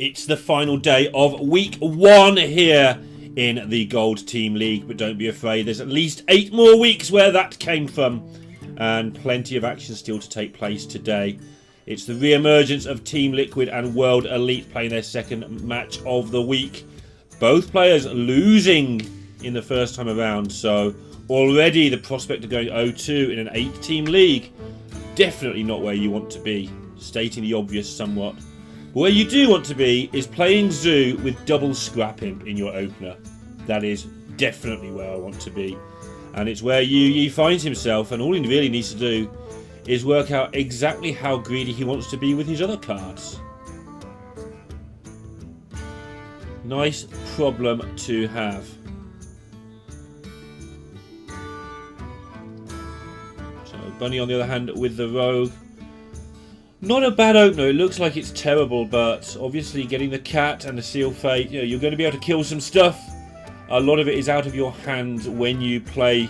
It's the final day of week 1 here in the Gold Team League, but don't be afraid, there's at least 8 more weeks where that came from, and plenty of action still to take place today. It's the re-emergence of Team Liquid and World Elite playing their second match of the week. Both players losing in the first time around, so already the prospect of going 0-2 in an 8-team league, definitely not where you want to be, stating the obvious somewhat. Where you do want to be is playing Zoo with double Scrap Imp in your opener. That is definitely where I want to be. And it's where YuYi finds himself, and all he really needs to do is work out exactly how greedy he wants to be with his other cards. Nice problem to have. So Bunny on the other hand with the Rogue. Not a bad opener. It looks like it's terrible, but obviously getting the Cat and the Seal Fate, you're going to be able to kill some stuff. A lot of it is out of your hands when you play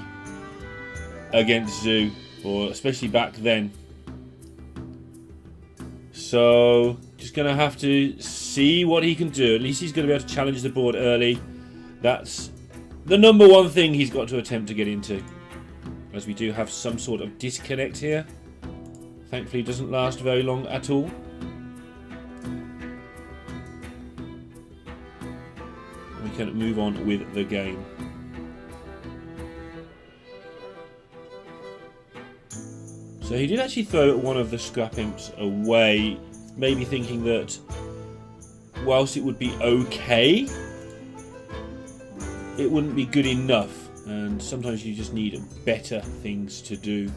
against Zoo, or especially back then. So just going to have to see what he can do. At least he's going to be able to challenge the board early. That's the number one thing he's got to attempt to get into, as we do have some sort of disconnect here. Thankfully, it doesn't last very long at all. We can move on with the game. So he did actually throw one of the Scrap Imps away, maybe thinking that whilst it would be okay, it wouldn't be good enough. And sometimes you just need better things to do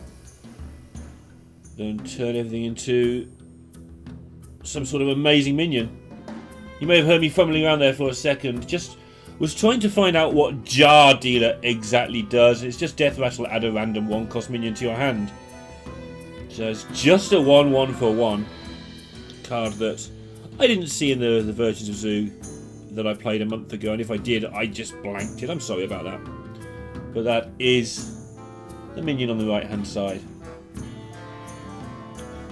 than turn everything into some sort of amazing minion. You may have heard me fumbling around there for a second. Just was trying to find out what Jar Dealer exactly does. It's just Death Rattle, add a random 1-cost minion to your hand. So it's just a 1/1 for 1 card that I didn't see in the versions of Zoo that I played a month ago, and if I did, I just blanked it. I'm sorry about that. But that is the minion on the right hand side.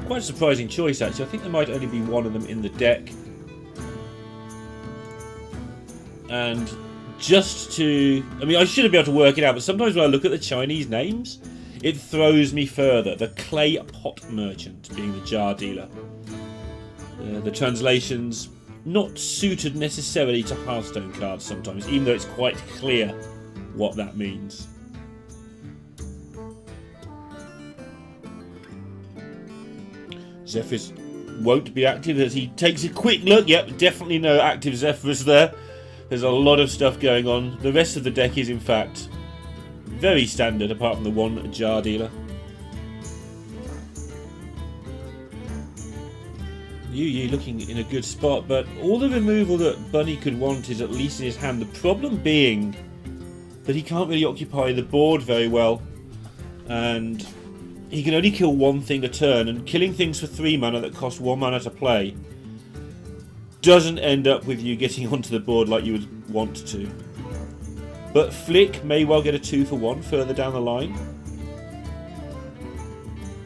Quite a surprising choice, actually. I think there might only be one of them in the deck. And just to... I mean, I should be able to work it out, but sometimes when I look at the Chinese names, it throws me further. The Clay Pot Merchant being the Jar Dealer. The translations not suited necessarily to Hearthstone cards sometimes, even though it's quite clear what that means. Zephyrus won't be active as he takes a quick look. Yep, definitely no active Zephyrus there. There's a lot of stuff going on. The rest of the deck is in fact very standard, apart from the one Jar Dealer. YuYi looking in a good spot, but all the removal that Bunny could want is at least in his hand. The problem being that he can't really occupy the board very well, and he can only kill one thing a turn, and killing things for 3 mana that cost 1 mana to play doesn't end up with you getting onto the board like you would want to. But Flick may well get a 2 for 1 further down the line.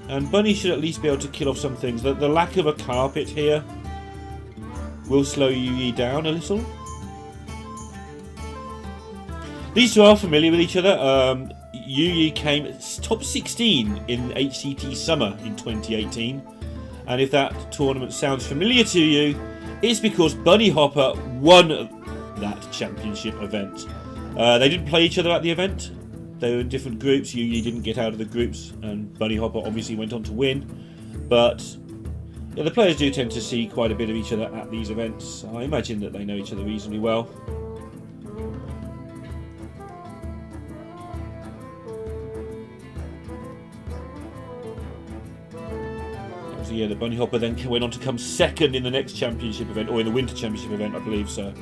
And Bunny should at least be able to kill off some things. The lack of a carpet here will slow YuYi down a little. These two are familiar with each other. YuYi came top 16 in HCT Summer in 2018, and if that tournament sounds familiar to you, it's because Bunnyhoppor won that championship event. They didn't play each other at the event. They were in different groups. YuYi didn't get out of the groups, and Bunnyhoppor obviously went on to win. But yeah, the players do tend to see quite a bit of each other at these events. I imagine that they know each other reasonably well. Yeah, the Bunnyhoppor then went on to come second in the next championship event, or in the Winter Championship event, I believe. So,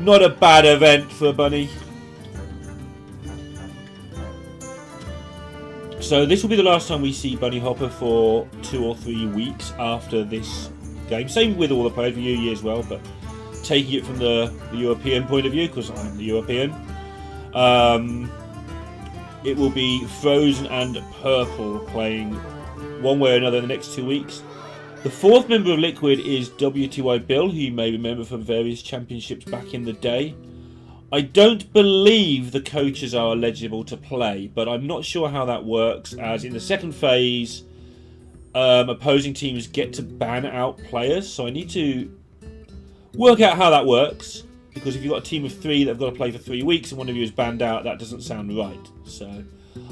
not a bad event for Bunny. So this will be the last time we see Bunnyhoppor for 2 or 3 weeks after this game. Same with all the players, YuYi as well, but taking it from the European point of view, because I'm the European, it will be Frozen and Purple playing one way or another in the next 2 weeks. The fourth member of Liquid is WTY Bill, who you may remember from various championships back in the day. I don't believe the coaches are eligible to play, but I'm not sure how that works, as in the second phase, opposing teams get to ban out players, so I need to work out how that works, because if you've got a team of 3 that have got to play for 3 weeks and one of you is banned out, that doesn't sound right. So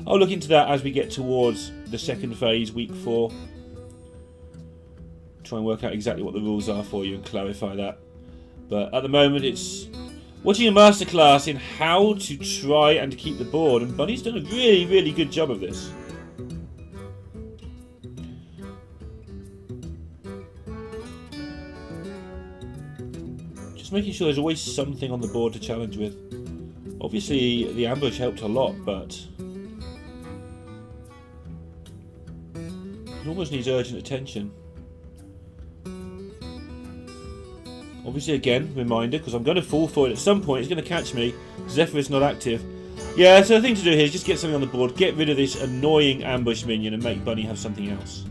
I'll look into that as we get towards the second phase, week 4. Try and work out exactly what the rules are for you and clarify that. But at the moment it's watching a masterclass in how to try and keep the board, and Bunny's done a really, really good job of this. Just making sure there's always something on the board to challenge with. Obviously the ambush helped a lot, but it almost needs urgent attention. Obviously, again, reminder, because I'm going to fall for it at some point. It's going to catch me. Zephyr is not active. Yeah, so the thing to do here is just get something on the board, get rid of this annoying ambush minion, and make Bunny have something else.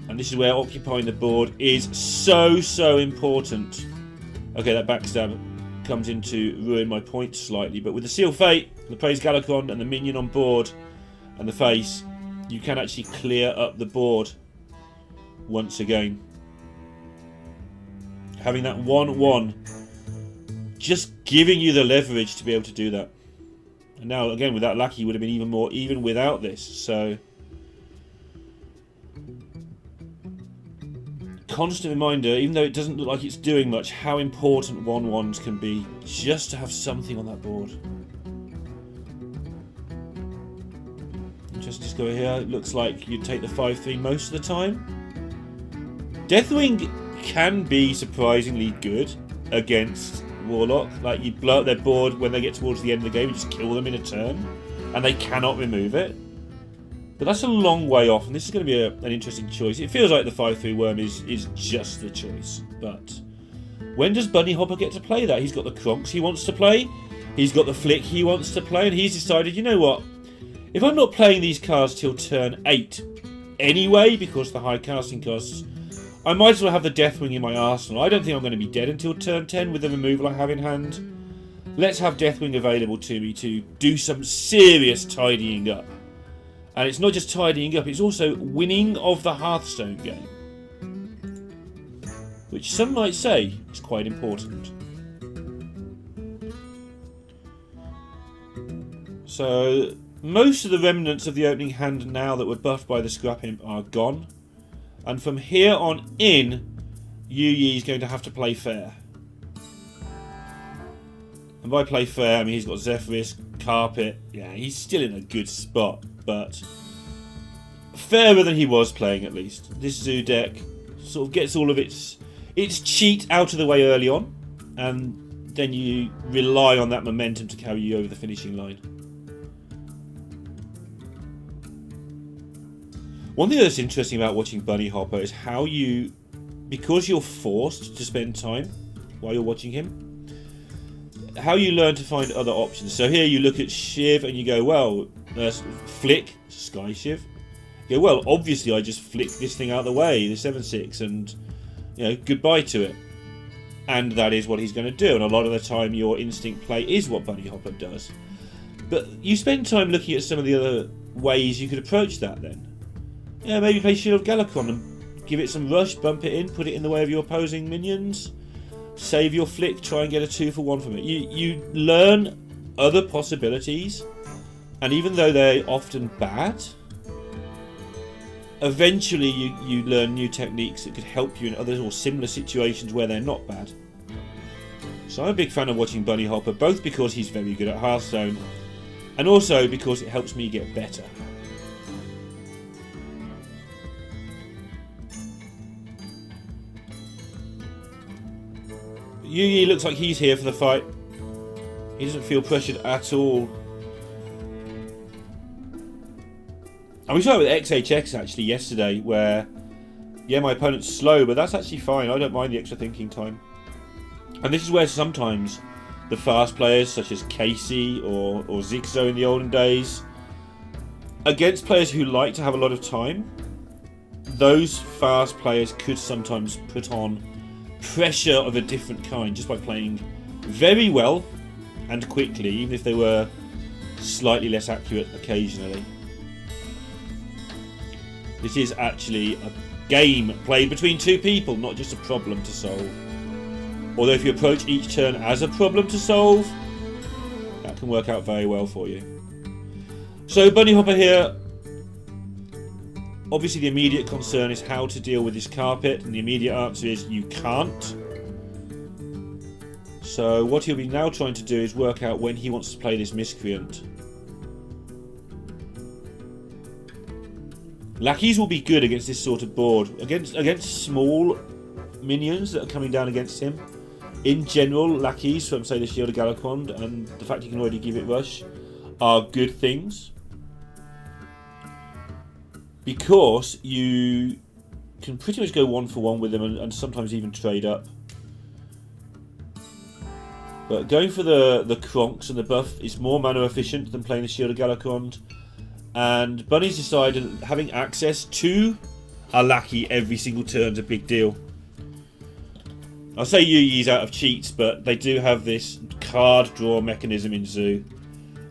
And this is where occupying the board is so important. Okay, that backstab comes in to ruin my point slightly, but with the Seal Fate, the Praise Galacon, and the minion on board, and the face, you can actually clear up the board. Once again, having that 1/1 just giving you the leverage to be able to do that. And now again with that lackey would have been even more even without this. So constant reminder, even though it doesn't look like it's doing much, how important 1/1s can be just to have something on that board. Just go here. It looks like you take the 5/3 most of the time. Deathwing can be surprisingly good against Warlock. Like, you blow up their board when they get towards the end of the game and just kill them in a turn, and they cannot remove it. But that's a long way off, and this is going to be an interesting choice. It feels like the 5/3 worm is just the choice, but when does Bunnyhoppor get to play that? He's got the Kronks he wants to play, he's got the Flick he wants to play, and he's decided, you know what? If I'm not playing these cards till turn 8 anyway, because of the high casting costs, I might as well have the Deathwing in my arsenal. I don't think I'm going to be dead until turn 10 with the removal I have in hand. Let's have Deathwing available to me to do some serious tidying up. And it's not just tidying up, it's also winning of the Hearthstone game. Which some might say is quite important. So, most of the remnants of the opening hand now that were buffed by the Scrap Imp are gone. And from here on in, YuYi is going to have to play fair. And by play fair, I mean he's got Zephyrus, Carpet. Yeah, he's still in a good spot, but fairer than he was playing at least. This Zoo deck sort of gets all of its cheat out of the way early on, and then you rely on that momentum to carry you over the finishing line. One thing that's interesting about watching Bunnyhoppor is how you, because you're forced to spend time while you're watching him, how you learn to find other options. So here you look at Shiv and you go, well, Flick, Sky Shiv. You go, well, obviously I just flick this thing out of the way, the 7/6, and you know, goodbye to it. And that is what he's going to do. And a lot of the time your instinct play is what Bunnyhoppor does. But you spend time looking at some of the other ways you could approach that then. Yeah, maybe play Shield Galacon and give it some rush, bump it in, put it in the way of your opposing minions, save your Flick, try and get a 2-for-1 from it. You learn other possibilities, and even though they're often bad, eventually you learn new techniques that could help you in other or similar situations where they're not bad. So I'm a big fan of watching Bunnyhoppor, both because he's very good at Hearthstone, and also because it helps me get better. YuYi looks like he's here for the fight. He doesn't feel pressured at all. And we saw it with XHX actually yesterday, where, yeah, my opponent's slow, but that's actually fine. I don't mind the extra thinking time. And this is where sometimes the fast players, such as Casey or Zigzo in the olden days, Against players who like to have a lot of time, those fast players could sometimes put on pressure of a different kind just by playing very well and quickly, even if they were slightly less accurate occasionally. This is actually a game played between two people, not just a problem to solve. Although if you approach each turn as a problem to solve, that can work out very well for you. So Bunnyhoppor here, obviously the immediate concern is how to deal with this carpet, and the immediate answer is you can't. So what he'll be now trying to do is work out when he wants to play this miscreant. Lackeys will be good against this sort of board. Against small minions that are coming down against him. In general, lackeys from, say, the Shield of Galakrond and the fact you can already give it rush are good things. Because you can pretty much go 1-for-1 with them and sometimes even trade up. But going for the Kronks and the buff is more mana efficient than playing the Shield of Galakrond. And Bunny's decided having access to a lackey every single turn is a big deal. I'll say YuYi's out of cheats, but they do have this card draw mechanism in Zoo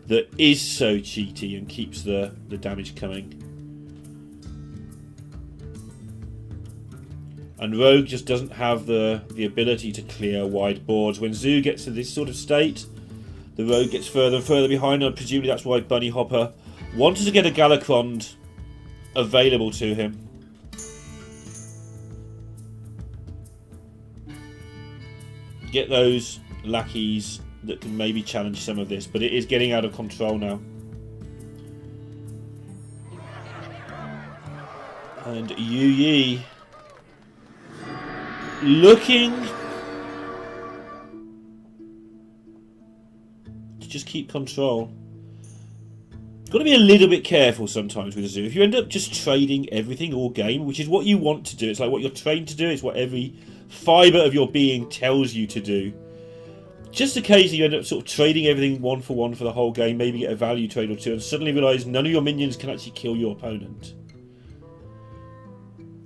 that is so cheaty and keeps the damage coming. And Rogue just doesn't have the ability to clear wide boards. When Zoo gets to this sort of state, the Rogue gets further and further behind, and presumably that's why Bunnyhoppor wanted to get a Galakrond available to him. Get those lackeys that can maybe challenge some of this, but it is getting out of control now. And YuYi looking to just keep control. Got to be a little bit careful sometimes with a Zoo. If you end up just trading everything all game, which is what you want to do, it's like what you're trained to do, it's what every fibre of your being tells you to do. Just occasionally you end up sort of trading everything 1-for-1 for the whole game, maybe get a value trade or two, and suddenly realise none of your minions can actually kill your opponent.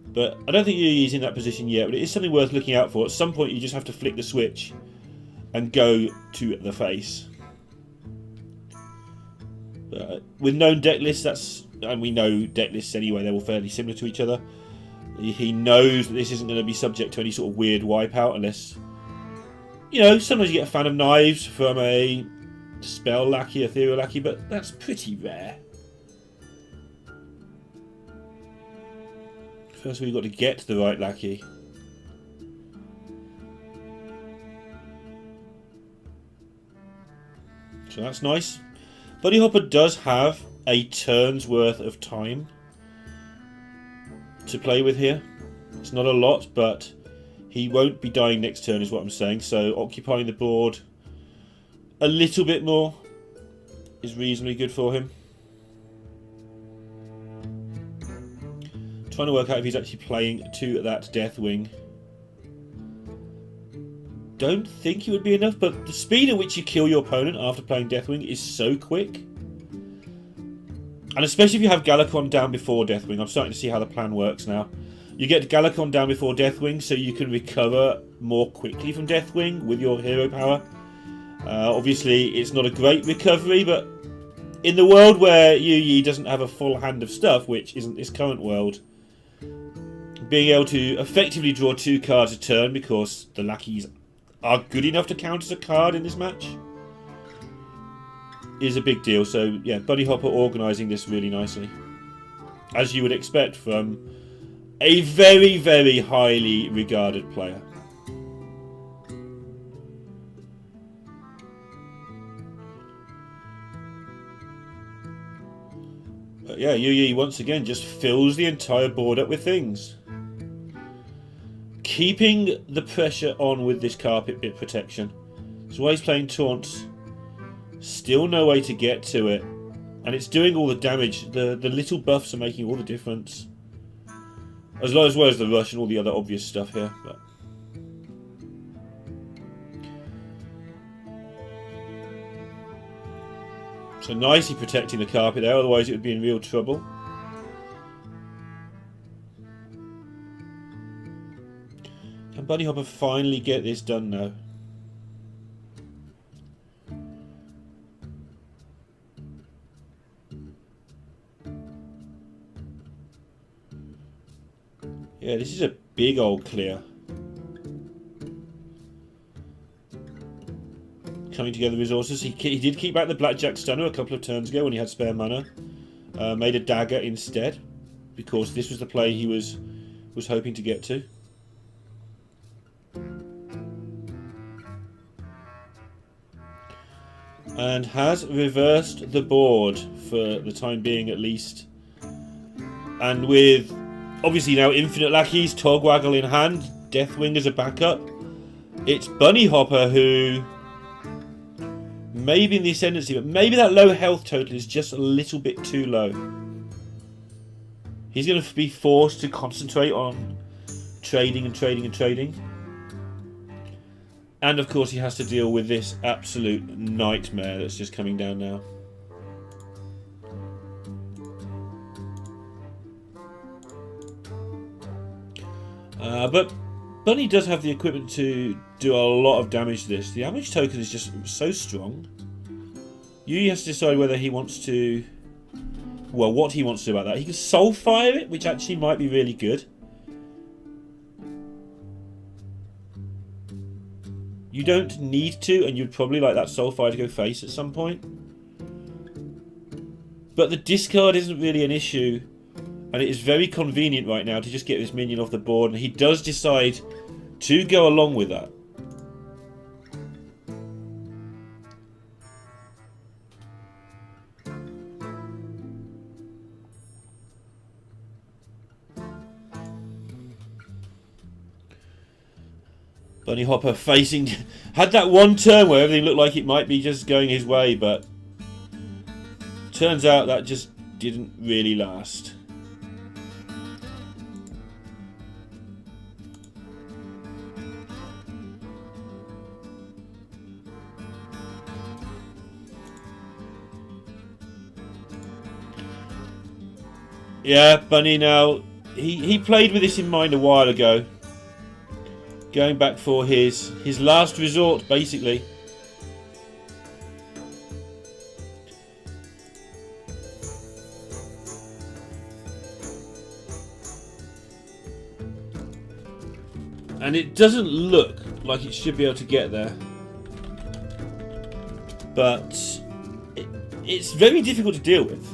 But I don't think YuYi's in that position yet, but it is something worth looking out for. At some point you just have to flick the switch and go to the face. With known deck lists, and we know deck lists anyway, they're all fairly similar to each other. He knows that this isn't going to be subject to any sort of weird wipeout unless, you know, sometimes you get a fan of knives from a spell lackey, ethereal lackey, but that's pretty rare. First we've got to get the right lackey. So that's nice. Bunnyhoppor does have a turn's worth of time to play with here. It's not a lot, but he won't be dying next turn is what I'm saying. So occupying the board a little bit more is reasonably good for him. Trying to work out if he's actually playing to that Deathwing. Don't think it would be enough, but the speed at which you kill your opponent after playing Deathwing is so quick. And especially if you have Galakrond down before Deathwing. I'm starting to see how the plan works now. You get Galakrond down before Deathwing so you can recover more quickly from Deathwing with your hero power. Obviously, it's not a great recovery, but in the world where YuYi doesn't have a full hand of stuff, which isn't this current world, being able to effectively draw 2 cards a turn because the lackeys are good enough to count as a card in this match is a big deal. So yeah, Bunnyhoppor organising this really nicely, as you would expect from a very, very highly regarded player. But yeah, YuYi once again just fills the entire board up with things. Keeping the pressure on with this carpet bit protection. That's why he's playing taunts. Still no way to get to it. And it's doing all the damage. The little buffs are making all the difference. As well as the rush and all the other obvious stuff here. So nicely protecting the carpet there, otherwise it would be in real trouble. Can Bunnyhoppor finally get this done now? Yeah, this is a big old clear. Coming together resources. He did keep back the blackjack stunner a couple of turns ago when he had spare mana. Made a dagger instead, because this was the play he was hoping to get to. And has reversed the board for the time being at least. And with obviously now infinite lackeys, Togwaggle in hand, Deathwing as a backup, it's Bunnyhoppor who maybe in the ascendancy, but maybe that low health total is just a little bit too low. He's going to be forced to concentrate on trading and trading and trading. And of course he has to deal with this absolute nightmare that's just coming down now. But Bunny does have the equipment to do a lot of damage to this. The damage token is just so strong. YuYi has to decide whether he wants to... Well, what he wants to do about that. He can soul fire it, which actually might be really good. You don't need to, and you'd probably like that soul fire to go face at some point. But the discard isn't really an issue. And it is very convenient right now to just get this minion off the board. And he does decide to go along with that. Bunnyhoppor facing... had that one turn where everything looked like it might be just going his way, but... turns out that just didn't really last. Yeah, Bunny now... He played with this in mind a while ago. Going back for his last resort, basically. And it doesn't look like it should be able to get there. But it's very difficult to deal with.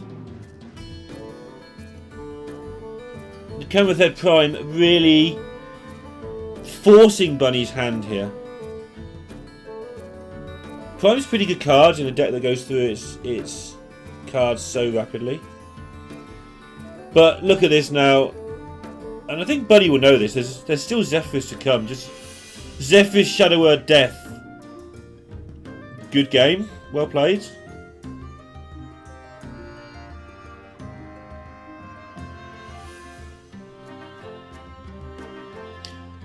The Coma Head Prime really forcing Bunny's hand here. Prime's pretty good cards in a deck that goes through its cards so rapidly. But look at this now. And I think Bunny will know this. There's still Zephrys to come. Just Zephrys, Shadow Word, Death. Good game. Well played.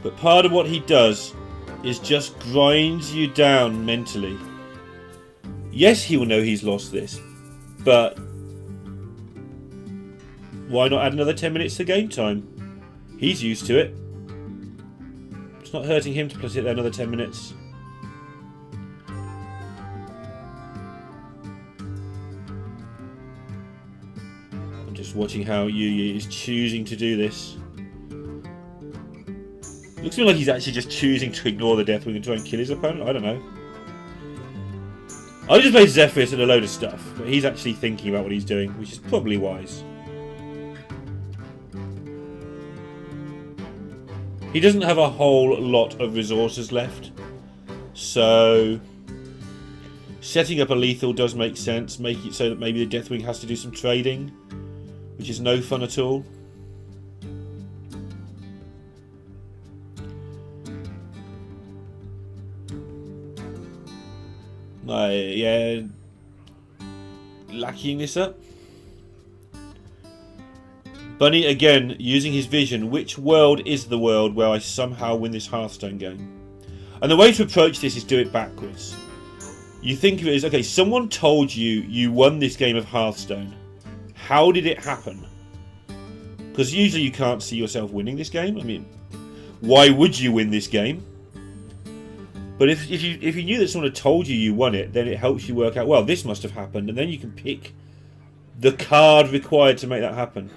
But part of what he does is just grinds you down mentally. Yes, he will know he's lost this, but why not add another 10 minutes to game time? He's used to it. It's not hurting him to put it there another 10 minutes. I'm just watching how YuYi is choosing to do this. Looks to me like he's actually just choosing to ignore the Deathwing and try and kill his opponent. I don't know. I just played Zephrys and a load of stuff, but he's actually thinking about what he's doing, which is probably wise. He doesn't have a whole lot of resources left, so setting up a lethal does make sense. Make it so that maybe the Deathwing has to do some trading, which is no fun at all. Yeah, lacking this up. Bunny again using his vision. Which world is the world where I somehow win this Hearthstone game? And the way to approach this is do it backwards. you think of it as, okay, someone told you you won this game of Hearthstone. How did it happen? Because usually you can't see yourself winning this game. I mean, why would you win this game? But if you knew that someone had told you you won it, then it helps you work out, well, this must have happened, and then you can pick the card required to make that happen.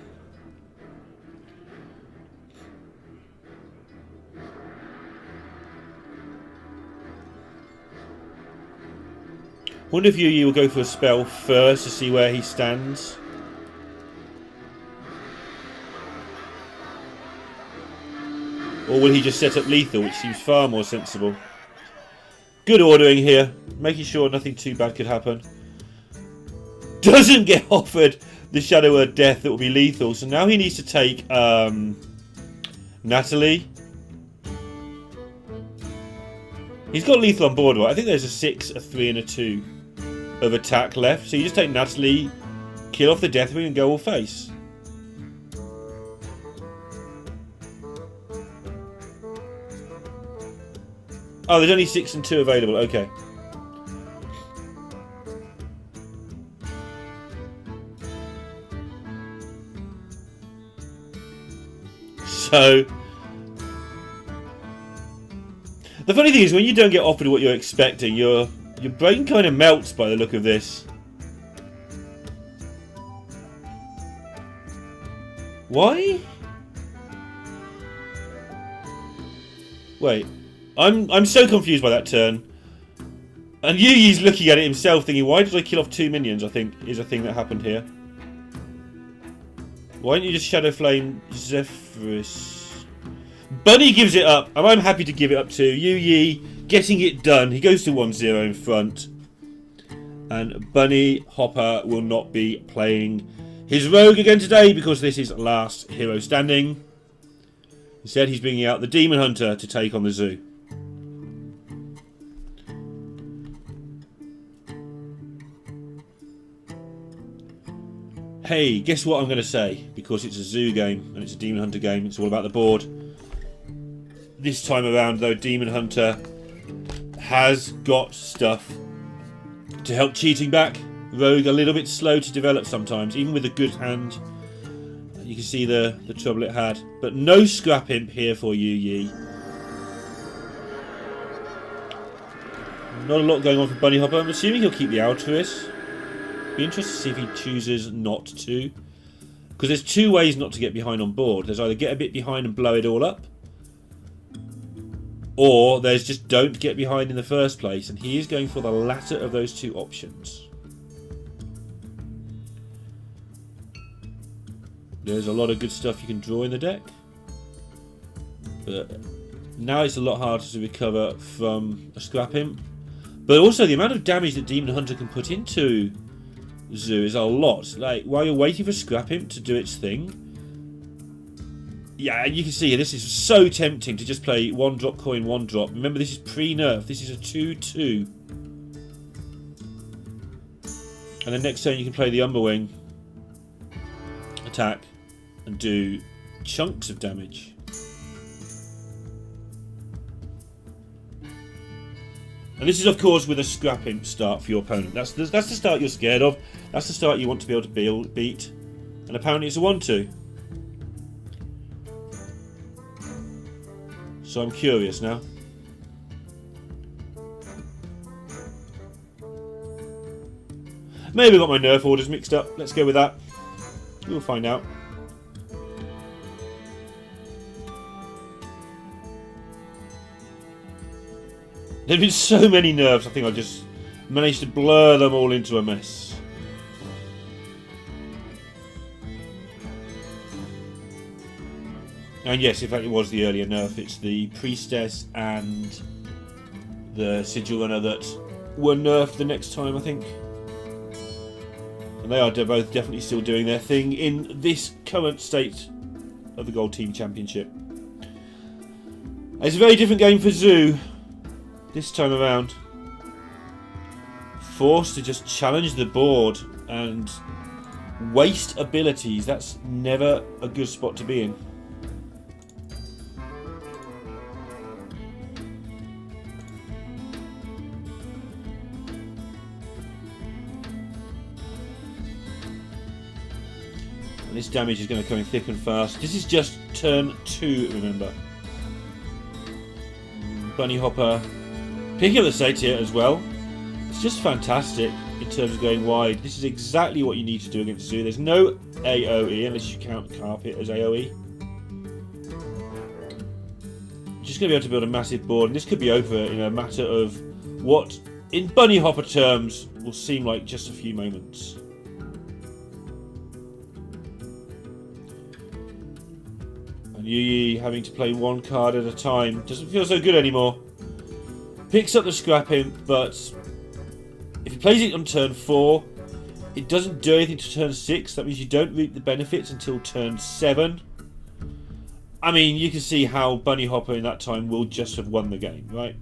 Wonder if YuYi will go for a spell first to see where he stands. Or will he just set up lethal, which seems far more sensible. Good ordering here, making sure nothing too bad could happen. Doesn't get offered the Shadow Word Death that will be lethal, so now he needs to take Natalie. He's got lethal on board, right? I think there's a 6, a 3 and a 2 of attack left. So you just take Natalie, kill off the Deathwing and go all face. Oh, there's only 6 and 2 available. Okay. So the funny thing is, when you don't get offered what you're expecting, your brain kind of melts by the look of this. Why? Wait, I'm so confused by that turn. And YuYi's looking at it himself, thinking, "Why did I kill off 2 minions?" I think is a thing that happened here. Why don't you just Shadow Flame Zephyrus? Bunny gives it up, and I'm happy to give it up too. YuYi getting it done. He goes to 1-0 in front. And Bunnyhoppor will not be playing his rogue again today because this is last hero standing. Instead, he's bringing out the Demon Hunter to take on the zoo. Hey, guess what I'm going to say? Because it's a zoo game and it's a Demon Hunter game, it's all about the board. This time around, though, Demon Hunter has got stuff to help cheating back. Rogue a little bit slow to develop sometimes, even with a good hand. You can see the trouble it had. But no Scrap Imp here for YuYi. Not a lot going on for Bunnyhoppor. I'm assuming he'll keep the Altruist. Be interested to see if he chooses not to. Because there's 2 ways not to get behind on board. There's either get a bit behind and blow it all up, or there's just don't get behind in the first place. And he is going for the latter of those 2 options. There's a lot of good stuff you can draw in the deck. But now it's a lot harder to recover from a Scrap Imp. But also the amount of damage that Demon Hunter can put into Zoo is a lot. Like, while you're waiting for Scrap Imp to do its thing. Yeah, and you can see this is so tempting to just play 1-drop coin, 1-drop. Remember, this is pre-nerf. This is a 2-2. And then next turn you can play the Umberwing. Attack. And do chunks of damage. And this is, of course, with a Scrap Imp start for your opponent. That's the start you're scared of. That's the start you want to be able to beat. And apparently it's a 1-2. So I'm curious now. Maybe I got my nerf orders mixed up. Let's go with that. We'll find out. There have been so many nerfs, I think I just managed to blur them all into a mess. And yes, in fact it was the earlier nerf. It's the Priestess and the Sigil Runner that were nerfed the next time, I think. And they are both definitely still doing their thing in this current state of the Gold Team Championship. It's a very different game for Zoo this time around. Forced to just challenge the board and waste abilities. That's never a good spot to be in. this damage is going to come in thick and fast. This is just turn 2, remember. Bunnyhoppor picking up the Satyr as well. It's just fantastic in terms of going wide. This is exactly what you need to do against Zoo. There's no AoE unless you count Carpet as AoE. Just going to be able to build a massive board, and this could be over in a matter of what, in Bunnyhoppor terms, will seem like just a few moments. And YuYi having to play one card at a time doesn't feel so good anymore. Picks up the Scrap Imp, but if he plays it on turn 4, it doesn't do anything to turn 6. That means you don't reap the benefits until turn 7. I mean, you can see how Bunnyhoppor in that time will just have won the game, right?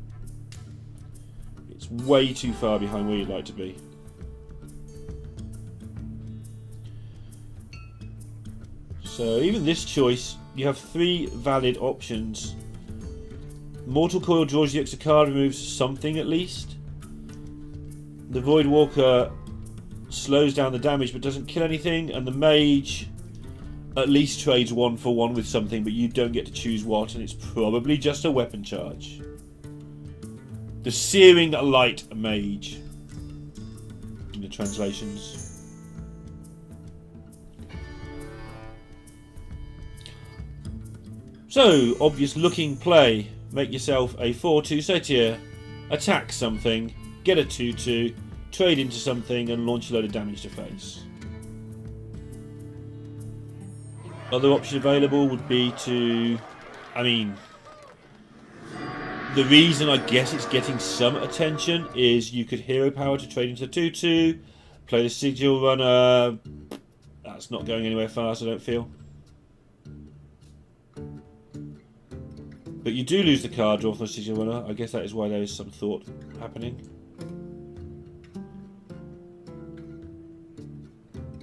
It's way too far behind where you'd like to be. So even this choice, you have 3 valid options. Mortal Coil draws the extra card, removes something at least. The Void Walker slows down the damage but doesn't kill anything, and the Mage at least trades 1 for 1 with something, but you don't get to choose what, and it's probably just a weapon charge. The Searing Light Mage in the translations. So, obvious looking play. Make yourself a 4-2 Satyr, attack something, get a 2-2, trade into something, and launch a load of damage to face. Other option available would be to, I mean, the reason I guess it's getting some attention is you could hero power to trade into 2-2, play the Sigil Runner. That's not going anywhere fast, I don't feel. But you do lose the card draw for the Sigil Runner. I guess that is why there is some thought happening.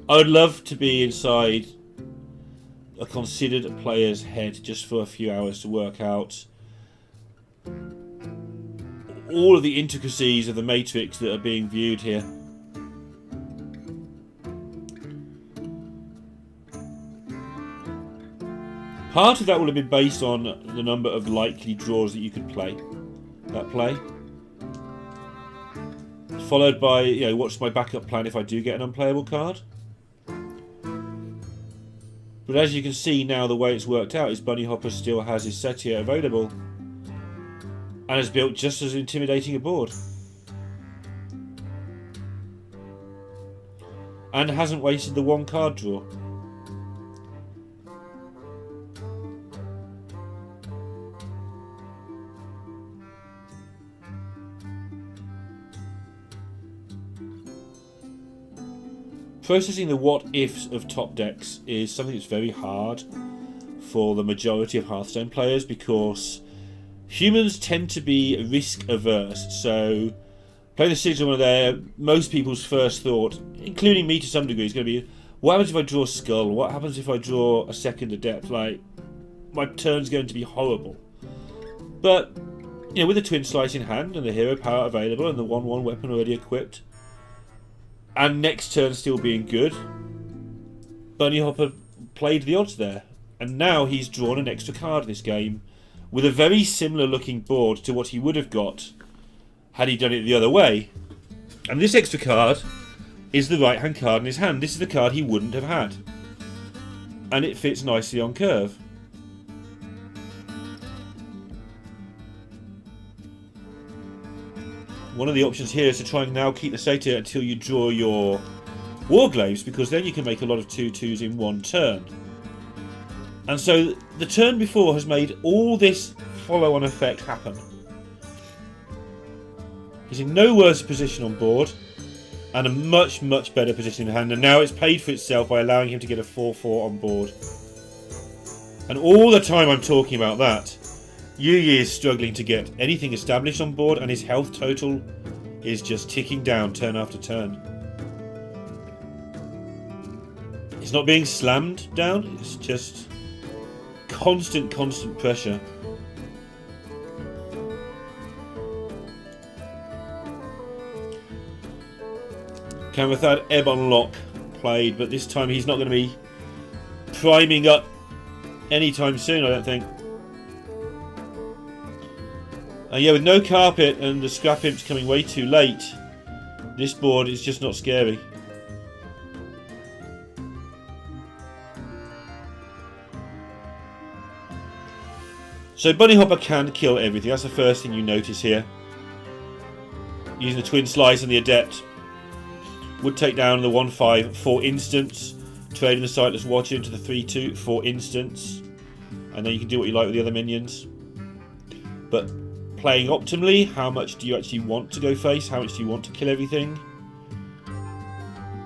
I would love to be inside a considered player's head just for a few hours to work out all of the intricacies of the matrix that are being viewed here. Part of that will have been based on the number of likely draws that you could play that play, followed by, you know, what's my backup plan if I do get an unplayable card. But as you can see now, the way it's worked out is Bunnyhoppor still has his Satyr available and has built just as intimidating a board, and hasn't wasted the 1 card draw. Processing the what-ifs of top decks is something that's very hard for the majority of Hearthstone players because humans tend to be risk-averse. So, playing the Sigil Runner there, most people's first thought, including me to some degree, is going to be, what happens if I draw a Skull? What happens if I draw a second Adept? Like, my turn's going to be horrible. But, you know, with the Twin Slice in hand and the hero power available and the 1/1 weapon already equipped, and next turn still being good, Bunnyhoppor played the odds there. And now he's drawn an extra card this game with a very similar looking board to what he would have got had he done it the other way. And this extra card is the right hand card in his hand. This is the card he wouldn't have had. And it fits nicely on curve. One of the options here is to try and now keep the Satyr until you draw your Warglaives, because then you can make a lot of 2/2s in 1 turn. And so the turn before has made all this follow-on effect happen. He's in no worse position on board, and a much, much better position in hand, and now it's paid for itself by allowing him to get a 4/4 on board. And all the time I'm talking about that, YuYi is struggling to get anything established on board, and his health total is just ticking down turn after turn. It's not being slammed down, it's just constant pressure. Camerathad Ebb on lock played, but this time he's not going to be priming up anytime soon, I don't think. And yeah, with no carpet and the scrap imps coming way too late, this board is just not scary. So Bunnyhoppor can kill everything. That's the first thing you notice here. Using the twin slice and the adept would take down the 1/5 for instance. Trading the sightless watcher into the 3/2 for instance. And then you can do what you like with the other minions. But playing optimally, how much do you actually want to go face? How much do you want to kill everything?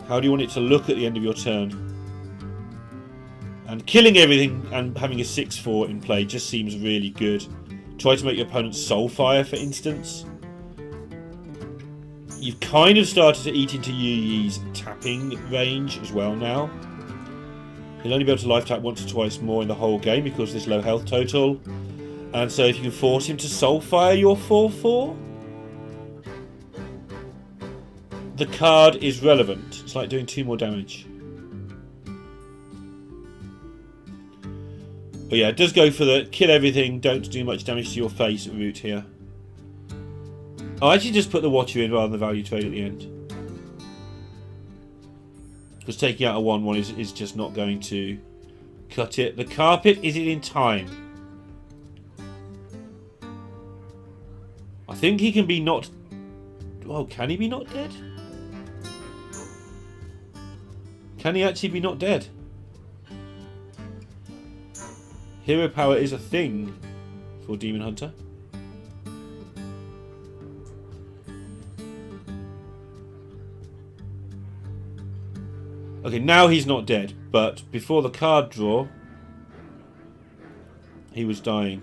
How do you want it to look at the end of your turn? And killing everything and having a 6/4 in play just seems really good. Try to make your opponent Soulfire, for instance. You've kind of started to eat into YuYi's tapping range as well now. He'll only be able to life tap once or twice more in the whole game because of this low health total. And so if you can force him to Soulfire your 4/4, the card is relevant. It's like doing 2 more damage. But yeah, it does go for the kill everything, don't do much damage to your face route here. I'll actually just put the Watcher in rather than the value trade at the end. Because taking out a 1/1 is just not going to cut it. The carpet, is it in time? I think he can be not... Oh, can he be not dead? Can he actually be not dead? Hero power is a thing for Demon Hunter. Okay, now he's not dead, but before the card draw, he was dying.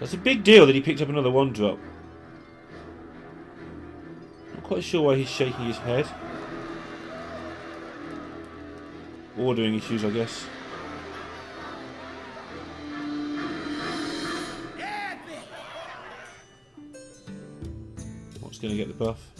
That's a big deal that he picked up another 1-drop. Not quite sure why he's shaking his head. Ordering issues, I guess. What's going to get the buff?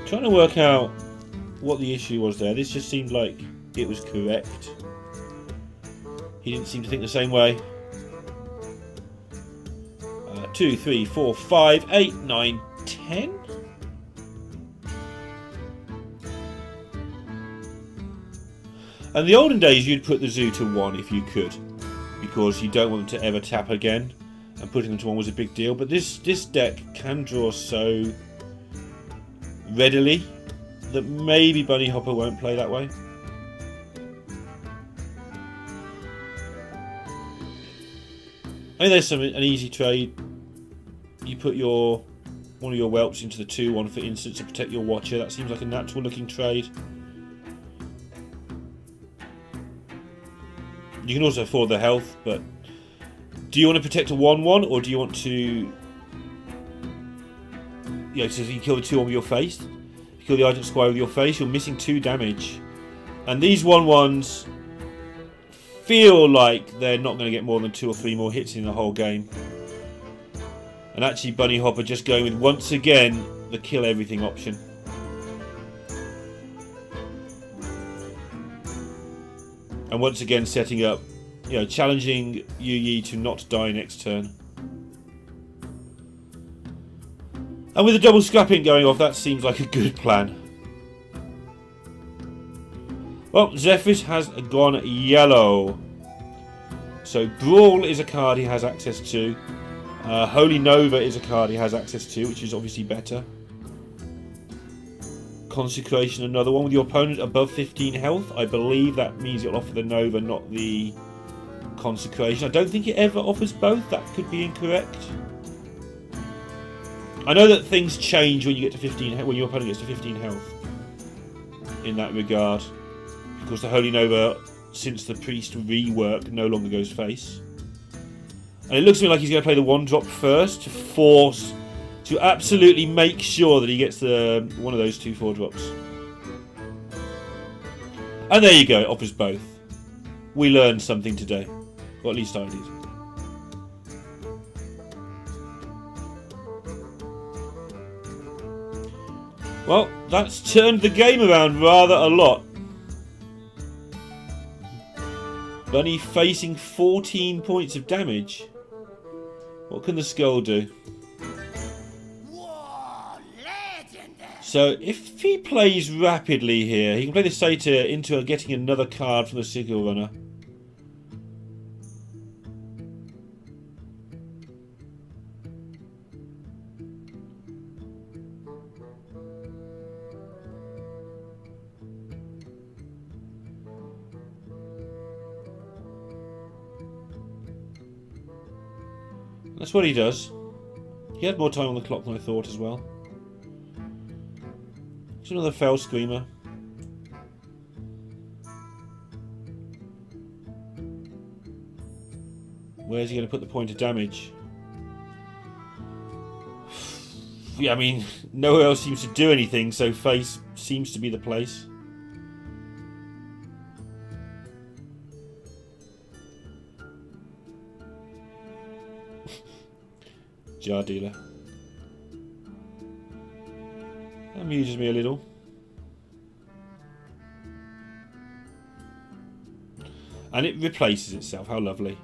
Trying to work out what the issue was there. This just seemed like it was correct. He didn't seem to think the same way. 2, 3, 4, 5, 8, 9, 10. And the olden days, you'd put the zoo to 1 if you could, because you don't want them to ever tap again, and putting them to 1 was a big deal. But this deck can draw so readily that maybe Bunnyhoppor won't play that way. I think there's an easy trade. You put one of your whelps into the 2/1 for instance to protect your watcher. That seems like a natural looking trade. You can also afford the health, but do you want to protect a 1/1 or do you want to... Yeah, so you kill the 2-1 with your face. You kill the Argent Squire with your face, you're missing 2 damage. And these 1/1s feel like they're not going to get more than 2 or 3 more hits in the whole game. And actually Bunnyhoppor just going with, once again, the kill everything option. And once again setting up, challenging YuYi to not die next turn. And with the double scrapping going off, that seems like a good plan. Well, Zephyrus has gone yellow. So Brawl is a card he has access to. Holy Nova is a card he has access to, which is obviously better. Consecration, another one. With your opponent above 15 health, I believe that means it'll offer the Nova, not the Consecration. I don't think it ever offers both. That could be incorrect. I know that things change when you get to 15, when your opponent gets to 15 health. In that regard, because the Holy Nova, since the Priest rework, no longer goes face. And it looks to me like he's going to play the 1-drop first to absolutely make sure that he gets one of those 2 4-drops. And there you go, it offers both. We learned something today. Or at least I did. Well, that's turned the game around rather a lot. Bunny facing 14 points of damage. What can the skull do? So if he plays rapidly here, he can play the Satyr into getting another card from the Sickle Runner. That's what he does. He had more time on the clock than I thought as well. It's another Fell Screamer. Where's he going to put the point of damage? Yeah, I mean, nowhere else seems to do anything, so face seems to be the place. Jar Dealer. Amuses me a little. And it replaces itself. How lovely.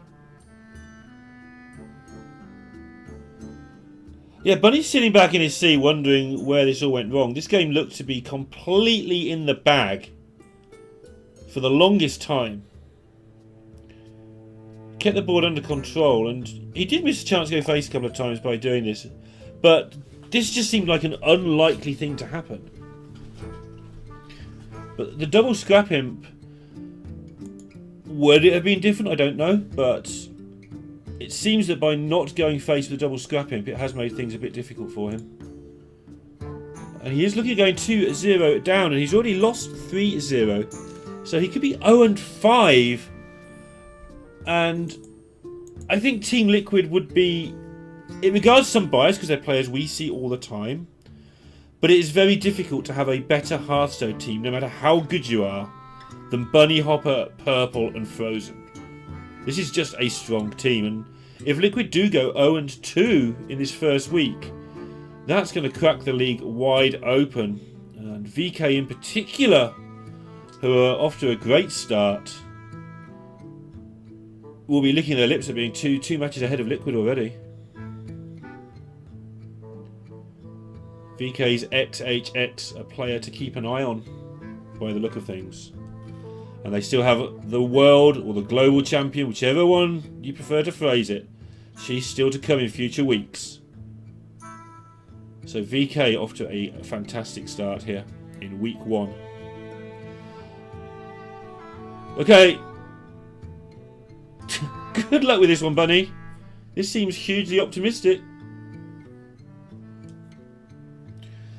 Yeah, Bunny's sitting back in his seat wondering where this all went wrong. This game looked to be completely in the bag for the longest time. Kept the board under control, and he did miss a chance to go face a couple of times by doing this, but this just seemed like an unlikely thing to happen. But the double Scrap Imp, would it have been different? I don't know, but it seems that by not going face with the double Scrap Imp, it has made things a bit difficult for him. And he is looking at going 2-0 down, and he's already lost 3-0, so he could be 0-5. And I think Team Liquid would be, it regards some bias because they're players we see all the time, but it is very difficult to have a better Hearthstone team, no matter how good you are, than Bunnyhoppor, Purple and Frozen. This is just a strong team, and if Liquid do go 0-2 in this first week, that's going to crack the league wide open. And VK in particular, who are off to a great start, will be licking their lips at being two matches ahead of Liquid already. VK's XHX, a player to keep an eye on by the look of things. And they still have the world or the global champion, whichever one you prefer to phrase it. She's still to come in future weeks. So VK off to a fantastic start here in week 1. Okay. Good luck with this one, Bunny. This seems hugely optimistic.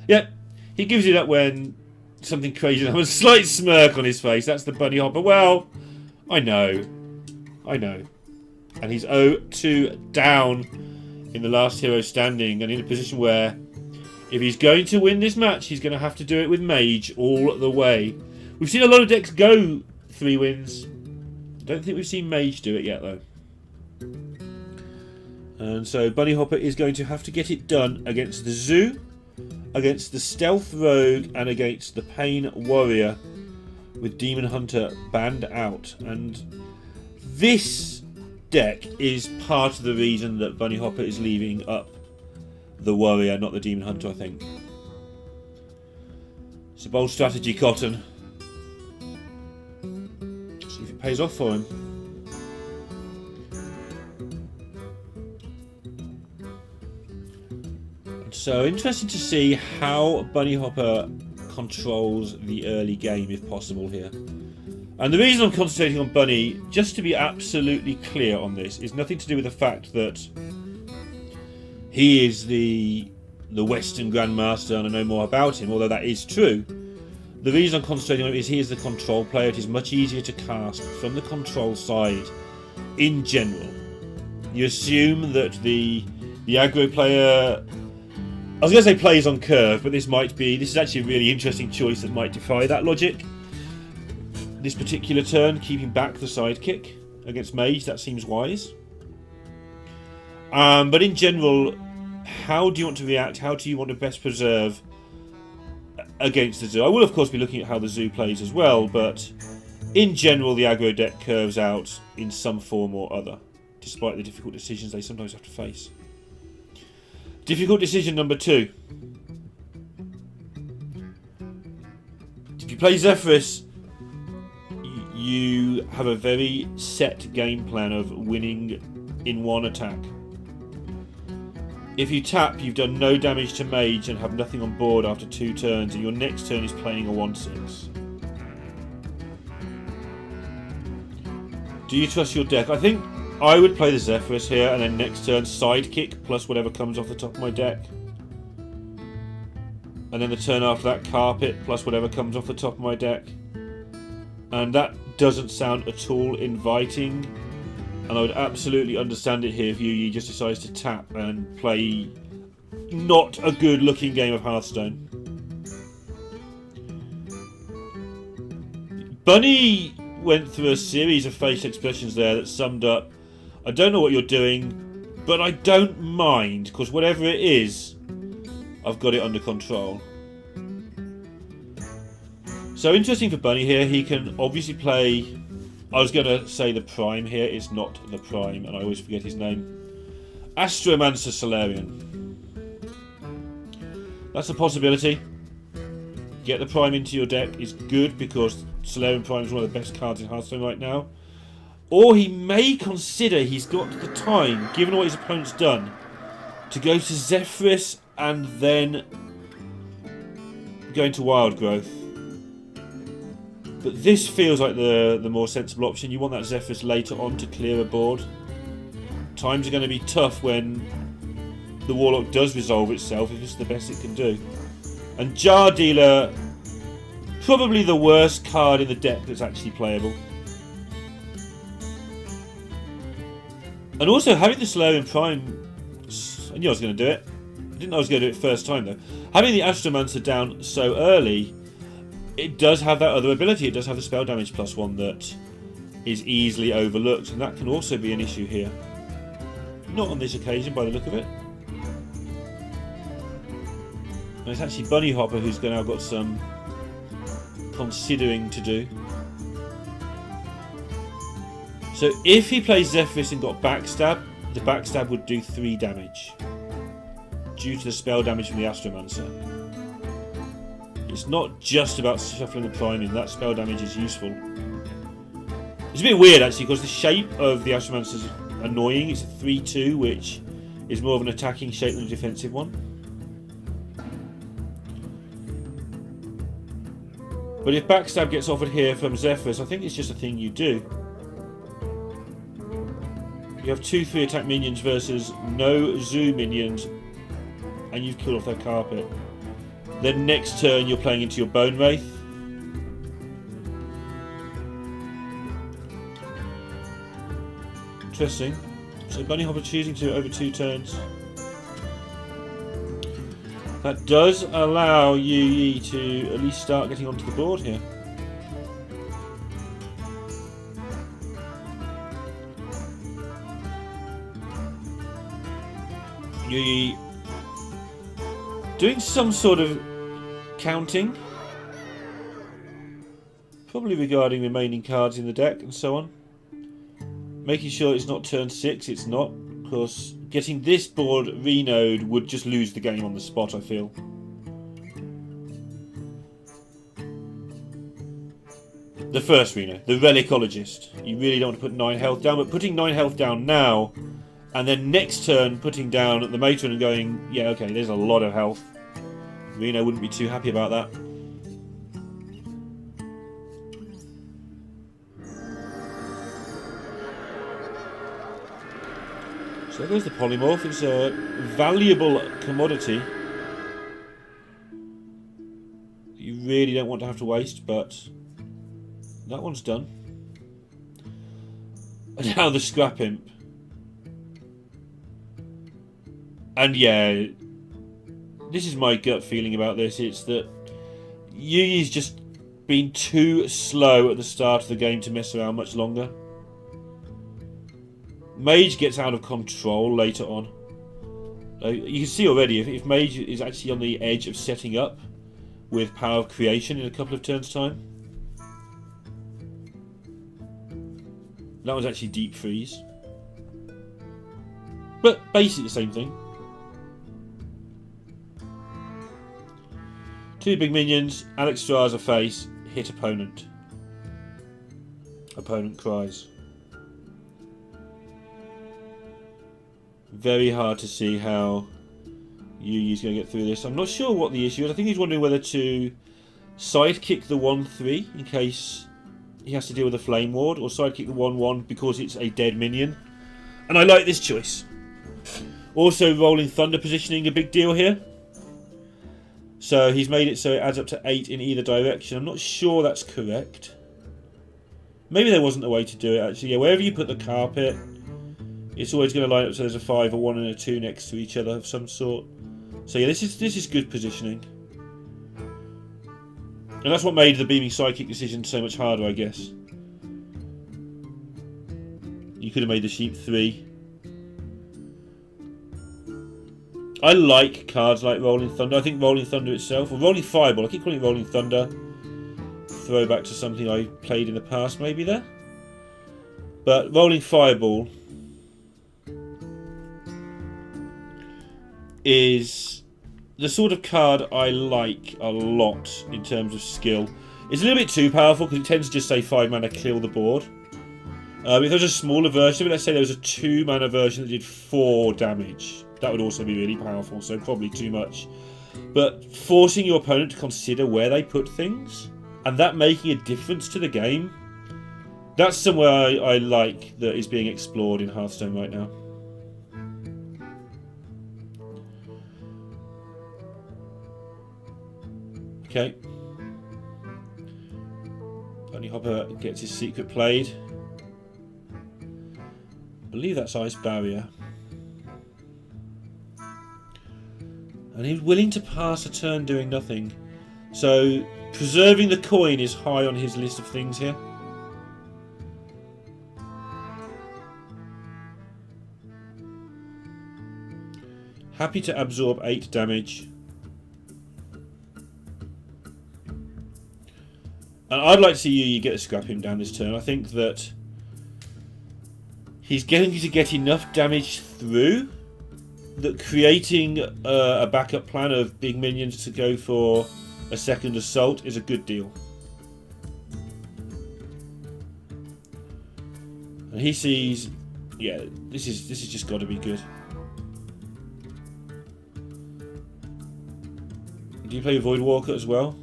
Yep, he gives it up when something crazy happens. A slight smirk on his face. That's the Bunnyhoppor. Well, I know. And he's 0-2 down in the last hero standing, and in a position where if he's going to win this match, he's going to have to do it with Mage all the way. We've seen a lot of decks go 3 wins. Don't think we've seen Mage do it yet, though. And so Bunnyhoppor is going to have to get it done against the Zoo, against the Stealth Rogue, and against the Pain Warrior, with Demon Hunter banned out. And this deck is part of the reason that Bunnyhoppor is leaving up the Warrior, not the Demon Hunter, I think. It's a bold strategy, Cotton. See if it pays off for him. So, interesting to see how Bunnyhoppor controls the early game, if possible, here. And the reason I'm concentrating on Bunny, just to be absolutely clear on this, is nothing to do with the fact that he is the Western Grandmaster and I know more about him, although that is true. The reason I'm concentrating on him is he is the control player. It is much easier to cast from the control side in general. You assume that the aggro player, I was going to say plays on curve, but this is actually a really interesting choice that might defy that logic. this particular turn, keeping back the sidekick against Mage. That seems wise. But in general, how do you want to react? How do you want to best preserve against the Zoo? I will, of course, be looking at how the Zoo plays as well, but in general, the aggro deck curves out in some form or other, despite the difficult decisions they sometimes have to face. Difficult decision number 2. If you play Zephyrus, you have a very set game plan of winning in one attack. If you tap, you've done no damage to Mage and have nothing on board after 2 turns, and your next turn is playing a 1/6. Do you trust your deck? I think I would play the Zephyrus here, and then next turn sidekick plus whatever comes off the top of my deck. And then the turn after that, carpet plus whatever comes off the top of my deck. And that doesn't sound at all inviting. And I would absolutely understand it here if YuYi just decides to tap and play not a good looking game of Hearthstone. Bunny went through a series of facial expressions there that summed up, I don't know what you're doing, but I don't mind, because whatever it is, I've got it under control. So interesting for Bunny here, he can obviously play, I was going to say the Prime here, it's not the Prime, and I always forget his name. Astromancer Solarian. That's a possibility. Get the Prime into your deck is good, because Solarian Prime is one of the best cards in Hearthstone right now. Or he may consider he's got the time, given what his opponent's done, to go to Zephyrus and then go into Wild Growth. But this feels like the more sensible option. You want that Zephyrus later on to clear a board. Times are going to be tough when the Warlock does resolve itself, if it's the best it can do. And Jar Dealer, probably the worst card in the deck that's actually playable. And also, having the Solarian Prime, I knew I was going to do it. I didn't know I was going to do it first time though. Having the Astromancer down so early, it does have that other ability. It does have the spell damage +1 that is easily overlooked, and that can also be an issue here. Not on this occasion, by the look of it. And it's actually Bunnyhoppor who's now got some considering to do. So if he plays Zephyrus and got Backstab, the Backstab would do 3 damage due to the spell damage from the Astromancer. It's not just about shuffling the Prime in, that spell damage is useful. It's a bit weird actually, because the shape of the Astromancer is annoying. It's a 3-2, which is more of an attacking shape than a defensive one. But if Backstab gets offered here from Zephyrus, I think it's just a thing you do. You have 2-3 attack minions versus no Zoo minions, and you've killed off their carpet. Then next turn you're playing into your Bone Wraith. Interesting. So Bunnyhoppor choosing to over 2 turns. That does allow YuYi to at least start getting onto the board here. YuYi doing some sort of counting, probably regarding remaining cards in the deck and so on. Making sure it's not turn 6, it's not, because getting this board renode would just lose the game on the spot, I feel. The first reno, the Relicologist. You really don't want to put 9 health down, but putting 9 health down now, and then next turn putting down the Matron and going, yeah, okay, there's a lot of health. Reno wouldn't be too happy about that. So there's the Polymorph. It's a valuable commodity you really don't want to have to waste, but that one's done. And now the Scrap Imp. And yeah, this is my gut feeling about this. It's that YuYi's just been too slow at the start of the game to mess around much longer. Mage gets out of control later on. You can see already if Mage is actually on the edge of setting up with Power of Creation in a couple of turns' time. That was actually Deep Freeze. But basically the same thing. 2 big minions, Alex draws a face, hit opponent. Opponent cries. Very hard to see how YuYi's going to get through this. I'm not sure what the issue is. I think he's wondering whether to sidekick the 1-3 in case he has to deal with a Flame Ward, or sidekick the 1-1 because it's a dead minion. And I like this choice. Also, Rolling Thunder positioning a big deal here. So he's made it so it adds up to 8 in either direction. I'm not sure that's correct. Maybe there wasn't a way to do it actually. Yeah, wherever you put the carpet, it's always going to line up so there's a 5, a 1 and a 2 next to each other of some sort. So yeah, this is good positioning. And that's what made the beaming sidekick decision so much harder, I guess. You could have made the sheep 3. I like cards like Rolling Thunder. I think Rolling Thunder itself, or Rolling Fireball, I keep calling it Rolling Thunder. Throwback to something I played in the past maybe there. But Rolling Fireball is the sort of card I like a lot in terms of skill. It's a little bit too powerful because it tends to just say 5 mana, kill the board. If there's a smaller version, let's say there was a 2 mana version that did 4 damage, that would also be really powerful, so probably too much. But forcing your opponent to consider where they put things, and that making a difference to the game, that's somewhere I like that is being explored in Hearthstone right now. Okay. Bunnyhoppor gets his secret played. I believe that's Ice Barrier. And he's willing to pass a turn doing nothing. So, preserving the coin is high on his list of things here. Happy to absorb 8 damage. And I'd like to see YuYi get a scrap him down this turn. I think that he's going to get enough damage through that creating a backup plan of big minions to go for a second assault is a good deal. And he sees, yeah, this is just got to be good. Do you play Void Walker as well?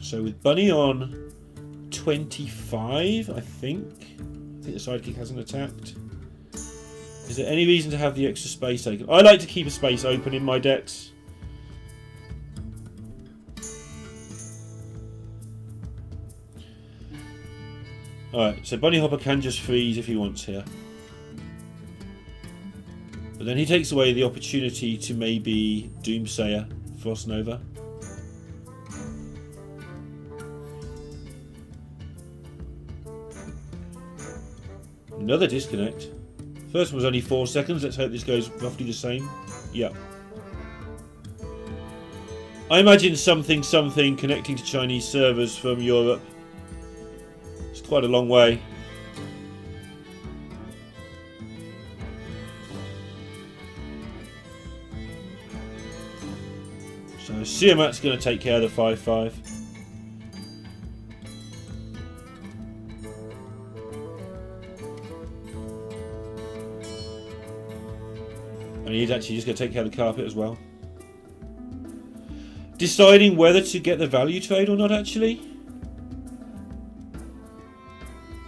So with Bunny on 25, I think the sidekick hasn't attacked. Is there any reason to have the extra space taken? I like to keep a space open in my decks. Alright, so Bunnyhoppor can just freeze if he wants here. But then he takes away the opportunity to maybe Doomsayer Frost Nova. Another disconnect. First one was only 4 seconds. Let's hope this goes roughly the same. Yeah. I imagine something connecting to Chinese servers from Europe. It's quite a long way. So Siamat's going to take care of the 5/5. And he's actually just going to take care of the carpet as well. Deciding whether to get the value trade or not, actually.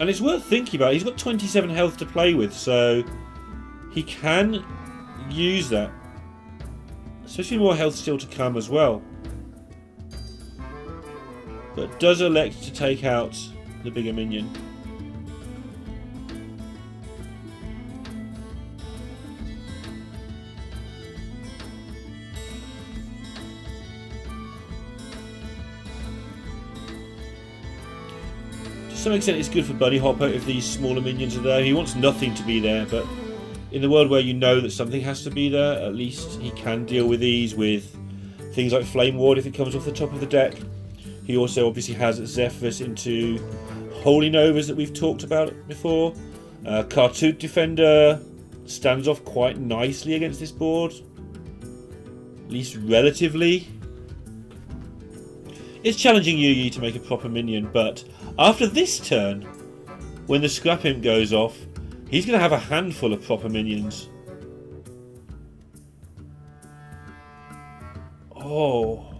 And it's worth thinking about. He's got 27 health to play with, so he can use that. Especially more health still to come as well. But does elect to take out the bigger minion. some extent it's good for Bunnyhoppor if these smaller minions are there. He wants nothing to be there, but in the world where you know that something has to be there, at least he can deal with these with things like Flame Ward if it comes off the top of the deck. He also obviously has Zephyrus into Holy Novas that we've talked about before. Cartoon Defender stands off quite nicely against this board, at least relatively. It's challenging YuYi to make a proper minion, but after this turn, when the Scrap Imp goes off, he's going to have a handful of proper minions. Oh.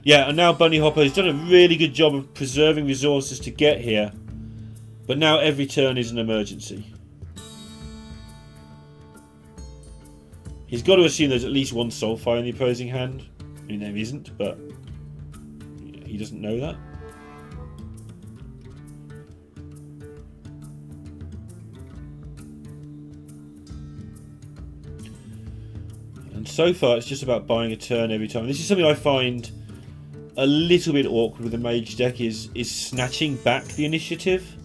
Yeah, and now Bunnyhoppor has done a really good job of preserving resources to get here, but now every turn is an emergency. He's got to assume there's at least one Soulfire in the opposing hand. I mean, there isn't, but he doesn't know that. And so far, it's just about buying a turn every time. This is something I find a little bit awkward with the Mage deck, is snatching back the initiative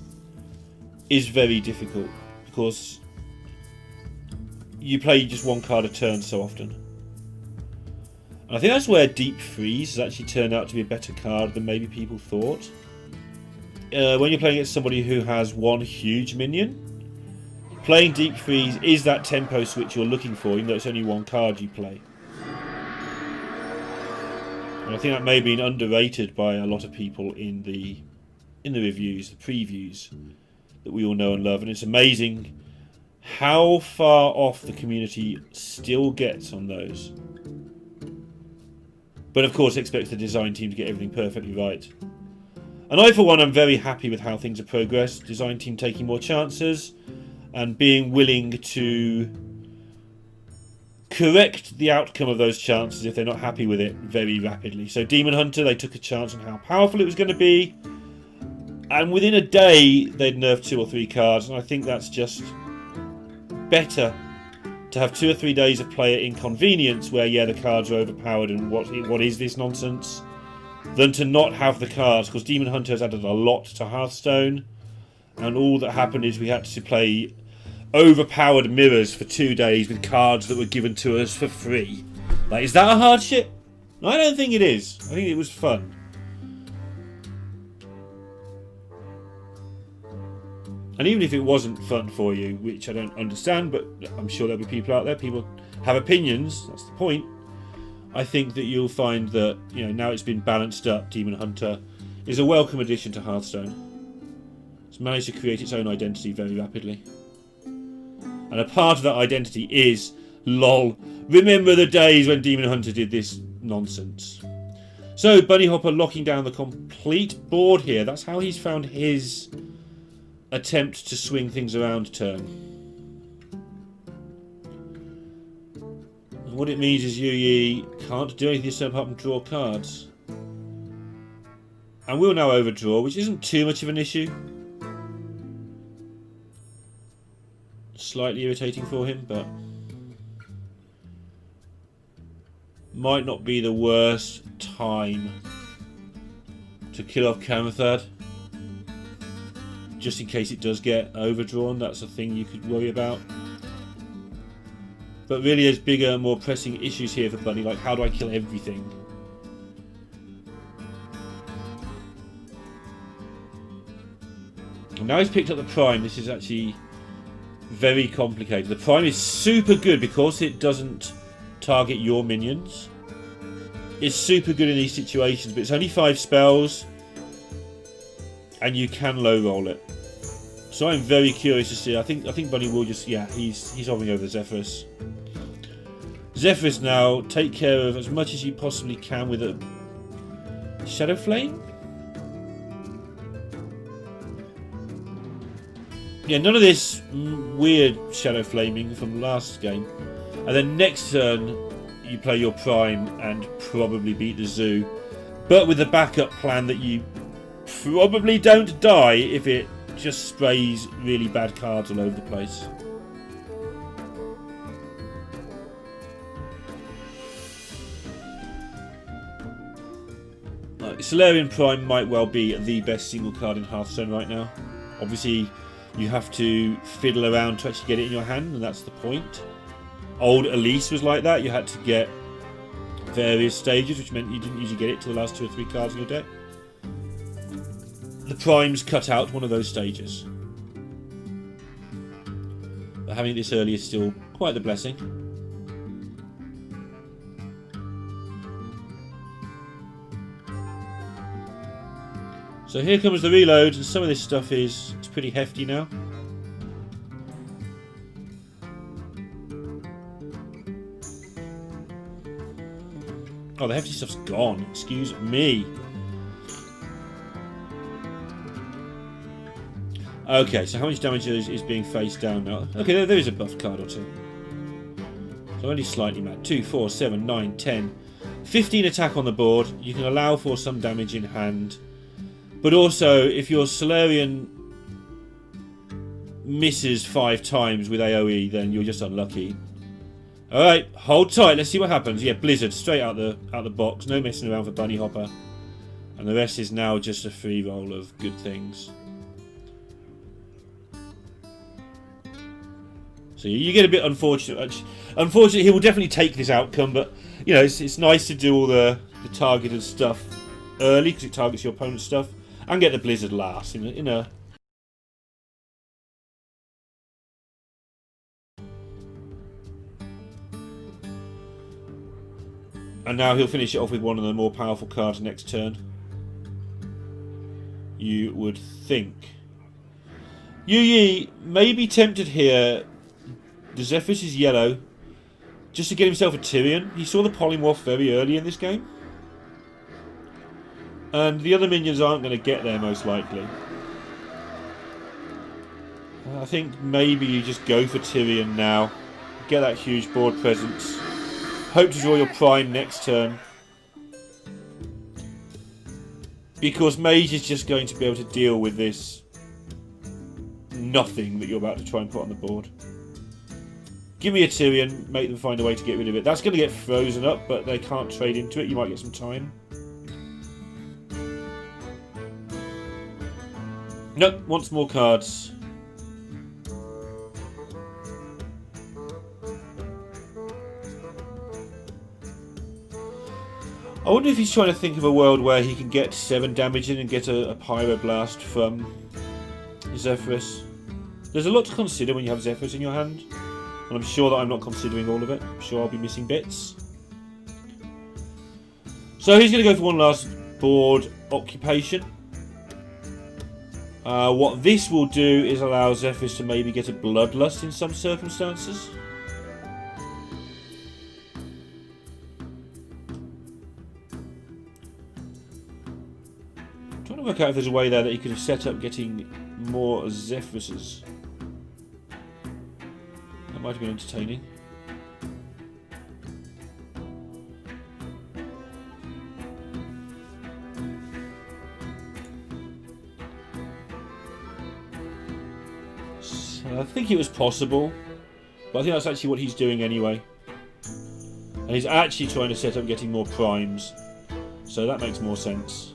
is very difficult, because you play just one card a turn so often. And I think that's where Deep Freeze has actually turned out to be a better card than maybe people thought. When you're playing against somebody who has one huge minion, playing Deep Freeze is that tempo switch you're looking for, even though it's only one card you play. And I think that may have been underrated by a lot of people in the reviews, the previews that we all know and love. And it's amazing how far off the community still gets on those. But of course expects the design team to get everything perfectly right. And I, for one, am very happy with how things have progressed. Design team taking more chances and being willing to correct the outcome of those chances if they're not happy with it very rapidly. So Demon Hunter, they took a chance on how powerful it was going to be, and within a day they'd nerfed 2 or 3 cards, and I think that's just better to have 2 or 3 days of player inconvenience where, yeah, the cards are overpowered and what is this nonsense, than to not have the cards, because Demon Hunter has added a lot to Hearthstone, and all that happened is we had to play overpowered mirrors for 2 days with cards that were given to us for free. Like, is that a hardship? I don't think it is. I think it was fun. And even if it wasn't fun for you, which I don't understand, but I'm sure there'll be people out there, people have opinions, that's the point. I think that you'll find that, you know, now it's been balanced up, Demon Hunter is a welcome addition to Hearthstone. It's managed to create its own identity very rapidly. And a part of that identity is, lol, remember the days when Demon Hunter did this nonsense. So, Bunnyhoppor locking down the complete board here. That's how he's found his attempt to swing things around turn. And what it means is YuYi can't do anything this turn apart from draw cards. And we'll now overdraw, which isn't too much of an issue. Slightly irritating for him, but might not be the worst time to kill off Camathad. Just in case it does get overdrawn, that's a thing you could worry about. But really there's bigger, more pressing issues here for Bunny, like how do I kill everything? And now he's picked up the Prime. This is actually very complicated. The Prime is super good because it doesn't target your minions. It's super good in these situations, but it's only 5 spells and you can low roll it. So I'm very curious to see. I think Bunny will just, yeah, he's hovering over the Zephyrus. Zephyrus now, take care of as much as you possibly can with a Shadow Flame. Yeah, none of this weird Shadow Flaming from last game. And then next turn, you play your Prime and probably beat the Zoo. But with the backup plan that you probably don't die if it just sprays really bad cards all over the place. Solarian Prime might well be the best single card in Hearthstone right now. Obviously, you have to fiddle around to actually get it in your hand, and that's the point. Old Elise was like that. You had to get various stages, which meant you didn't usually get it to the last 2 or 3 cards in your deck. The Primes cut out one of those stages. But having it this early is still quite the blessing. So here comes the reload, and some of this stuff is pretty hefty now. Oh, the hefty stuff's gone. Excuse me. Okay, so how much damage is being faced down now? Okay, there is a buff card or two. So only slightly mad. 2, 4, 7, 9, 10. 15 attack on the board. You can allow for some damage in hand. But also, if your Solarian misses 5 times with AoE, then you're just unlucky. Alright, hold tight, let's see what happens. Yeah, Blizzard, straight out the box. No messing around for Bunnyhoppor. And the rest is now just a free roll of good things. So you get a bit unfortunate. Unfortunately, he will definitely take this outcome, but you know, it's nice to do all the targeted stuff early because it targets your opponent's stuff, and get the Blizzard last in a and now he'll finish it off with one of the more powerful cards next turn. You would think. YuYi may be tempted here. The Zephyrus is yellow, just to get himself a Tyrion. He saw the Polymorph very early in this game. And the other minions aren't going to get there, most likely. I think maybe you just go for Tyrion now. Get that huge board presence. Hope to draw your Prime next turn. Because Mage is just going to be able to deal with this nothing that you're about to try and put on the board. Give me a Tyrion, make them find a way to get rid of it. That's going to get frozen up, but they can't trade into it. You might get some time. Nope, wants more cards. I wonder if he's trying to think of a world where he can get 7 damage in and get a Pyroblast from Zephyrus. There's a lot to consider when you have Zephyrus in your hand. And I'm sure that I'm not considering all of it. I'm sure I'll be missing bits. So he's going to go for one last board occupation. What this will do is allow Zephyrus to maybe get a Bloodlust in some circumstances. I'm trying to work out if there's a way there that he could have set up getting more Zephyruses. That might have been entertaining. So I think it was possible, but I think that's actually what he's doing anyway. And he's actually trying to set up getting more primes, so that makes more sense.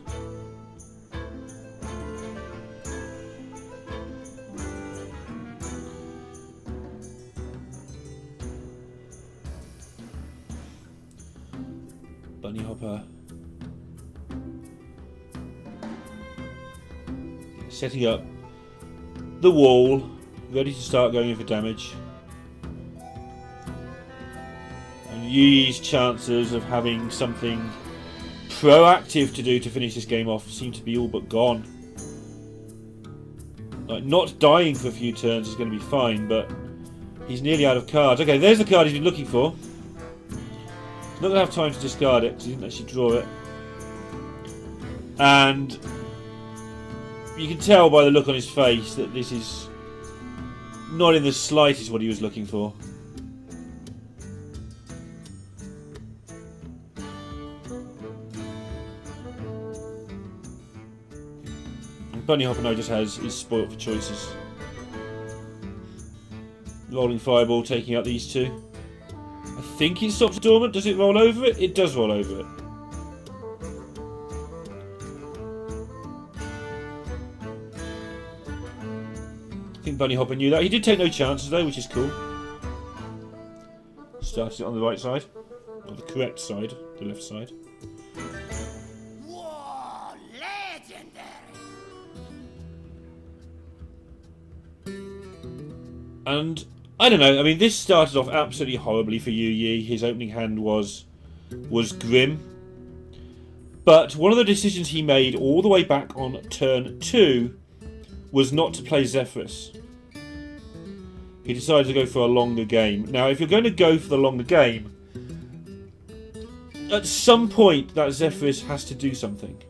Bunnyhoppor. Setting up the wall, ready to start going in for damage. And YuYi's chances of having something proactive to do to finish this game off seem to be all but gone. Like, not dying for a few turns is going to be fine, but he's nearly out of cards. Okay, there's the card he's been looking for. Not going to have time to discard it because he didn't actually draw it. And you can tell by the look on his face that this is not in the slightest what he was looking for. And Bunnyhoppor now just is spoilt for choices. Rolling Fireball, taking out these two. I think it stops dormant. Does it roll over it? It does roll over it. Bunnyhoppor knew that. He did take no chances though, which is cool. Started it on the right side. Or the correct side, the left side. Whoa, legendary! And I don't know, I mean, this started off absolutely horribly for YuYi. His opening hand was grim. But one of the decisions he made all the way back on turn 2 was not to play Zephyrus. He decided to go for a longer game. Now, if you're going to go for the longer game, at some point that Zephyrus has to do something.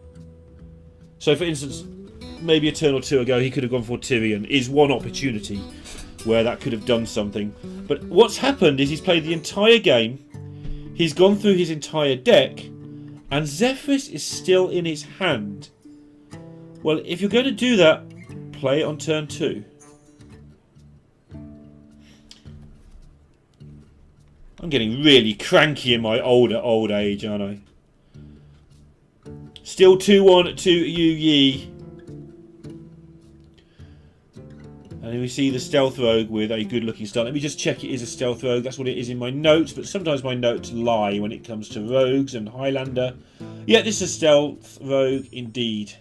So, for instance, maybe a turn or two ago he could have gone for Tyrion. Is one opportunity where that could have done something. But what's happened is he's played the entire game, he's gone through his entire deck, and Zephyrus is still in his hand. Well, if you're going to do that, play it on turn 2. I'm getting really cranky in my old age, aren't I? Still 2-1 to YuYi. And we see the Stealth Rogue with a good looking start. Let me just check it is a Stealth Rogue. That's what it is in my notes. But sometimes my notes lie when it comes to Rogues and Highlander. Yeah, this is a Stealth Rogue indeed.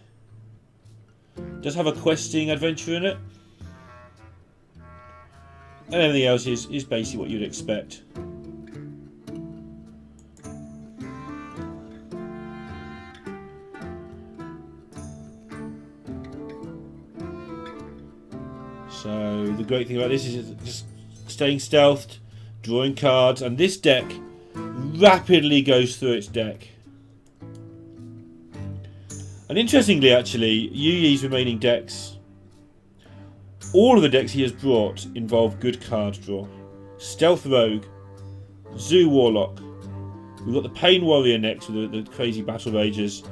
Does have a questing adventure in it. And everything else is basically what you'd expect. So the great thing about this is just staying stealthed, drawing cards, and this deck rapidly goes through its deck. And interestingly, actually, YuYi's remaining decks, all of the decks he has brought involve good card draw. Stealth Rogue, Zoo Warlock, we've got the Pain Warrior next with the crazy Battle Ragers,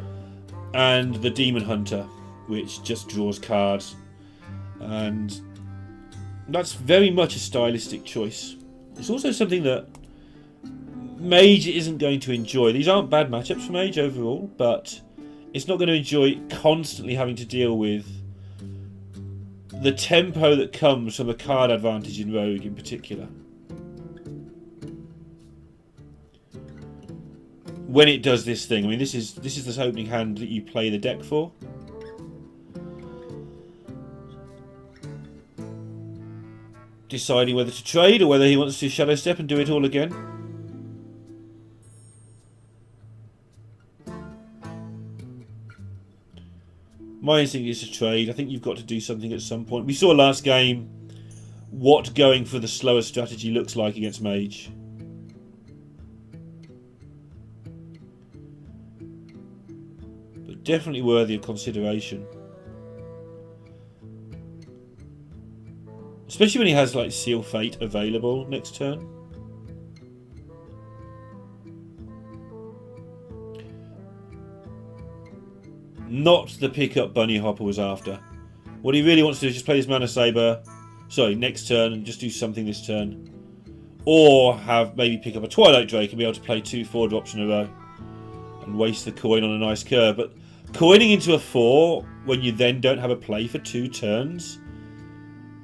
and the Demon Hunter, which just draws cards. And that's very much a stylistic choice. It's also something that Mage isn't going to enjoy. These aren't bad matchups for Mage overall, but it's not going to enjoy constantly having to deal with the tempo that comes from a card advantage in Rogue in particular. When it does this thing, I mean, this is this opening hand that you play the deck for. Deciding whether to trade or whether he wants to Shadow Step and do it all again. My instinct is to trade. I think you've got to do something at some point. We saw last game what going for the slower strategy looks like against Mage. But definitely worthy of consideration. Especially when he has like Seal Fate available next turn. Not the pickup Bunnyhoppor was after. What he really wants to do is just play his Mana Saber, sorry, next turn, and just do something this turn. Or have maybe pick up a Twilight Drake and be able to play 2 4-drops in a row. And waste the coin on a nice curve. But coining into a 4 when you then don't have a play for 2 turns,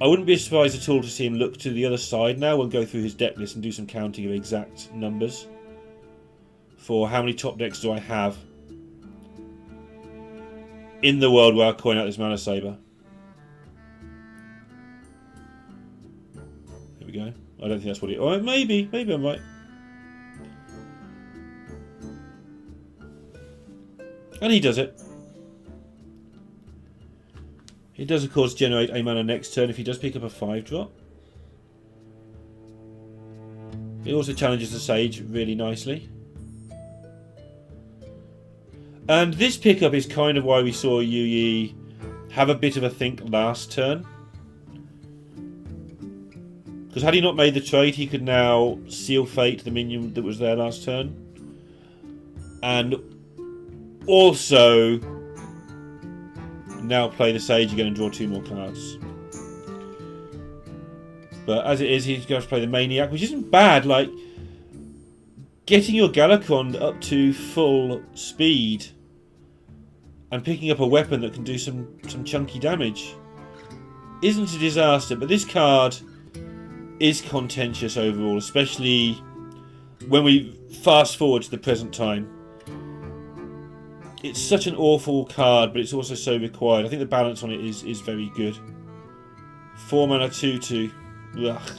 I wouldn't be surprised at all to see him look to the other side now and go through his deck list and do some counting of exact numbers. For how many top decks do I have in the world where I coin out this Mana Saber. Here we go. I don't think that's what it... Oh, maybe I'm right. And he does it. He does, of course, generate a mana next turn if he does pick up a 5-drop. He also challenges the Sage really nicely. And this pickup is kind of why we saw YuYi have a bit of a think last turn. Because had he not made the trade, he could now Seal Fate the minion that was there last turn. And also now play the Sage again and draw 2 more cards. But as it is, he's going to play the Maniac, which isn't bad. Like, getting your Galakron up to full speed and picking up a weapon that can do some chunky damage isn't a disaster, but this card is contentious overall, especially when we fast forward to the present time. It's such an awful card, but it's also so required. I think the balance on it is very good. 4 mana 2/2. Ugh.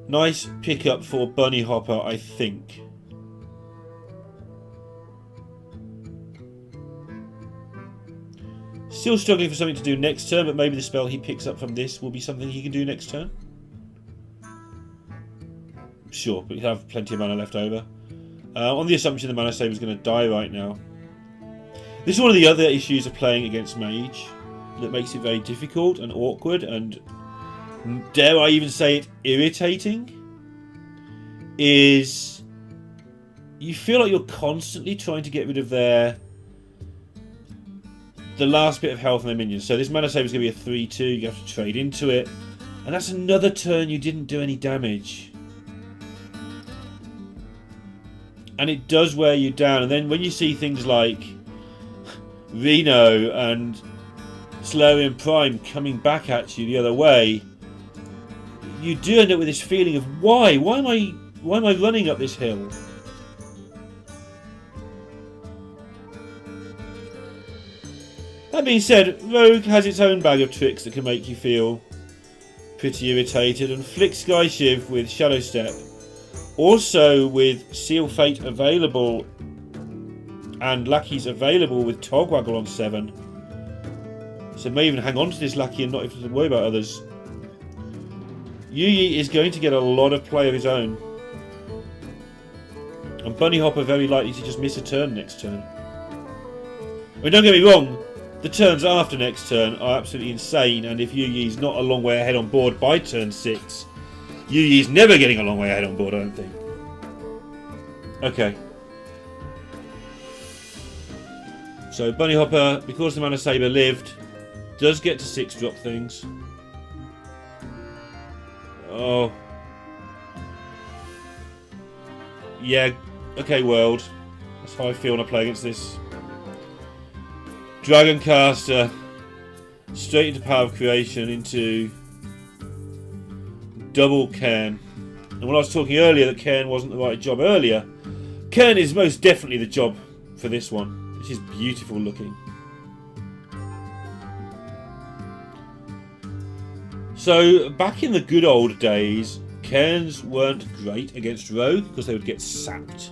Nice pickup for Bunnyhoppor, I think. Still struggling for something to do next turn, but maybe the spell he picks up from this will be something he can do next turn. Sure, but he'll have plenty of mana left over. On the assumption the mana saver is going to die right now. This is one of the other issues of playing against Mage that makes it very difficult and awkward and, dare I even say it, irritating. Is you feel like you're constantly trying to get rid of the last bit of health on their minions. So this mana saver is going to be a 3/2, you have to trade into it. And that's another turn you didn't do any damage. And it does wear you down. And then when you see things like Reno and Solarian Prime coming back at you the other way, you do end up with this feeling of why? Why am I running up this hill? That being said, Rogue has its own bag of tricks that can make you feel pretty irritated, and Flick Sky Shiv with Shadow Step, also with Seal Fate available and Lackeys available with Togwaggle on 7. So may even hang on to this Lackey and not have to worry about others. YuYi is going to get a lot of play of his own. And Bunnyhoppor very likely to just miss a turn next turn. I mean, don't get me wrong, the turns after next turn are absolutely insane, and if YuYi's not a long way ahead on board by turn 6, YuYi's never getting a long way ahead on board, I don't think. Okay. So Bunnyhoppor, because the Mana Saber lived, does get to 6-drop things. Oh. Yeah, okay, world. That's how I feel when I play against this. Dragoncaster, straight into Power of Creation, into double Cairn. And when I was talking earlier that Cairn wasn't the right job earlier, Cairn is most definitely the job for this one. This is beautiful looking. So, back in the good old days, Cairns weren't great against Rogue because they would get sapped.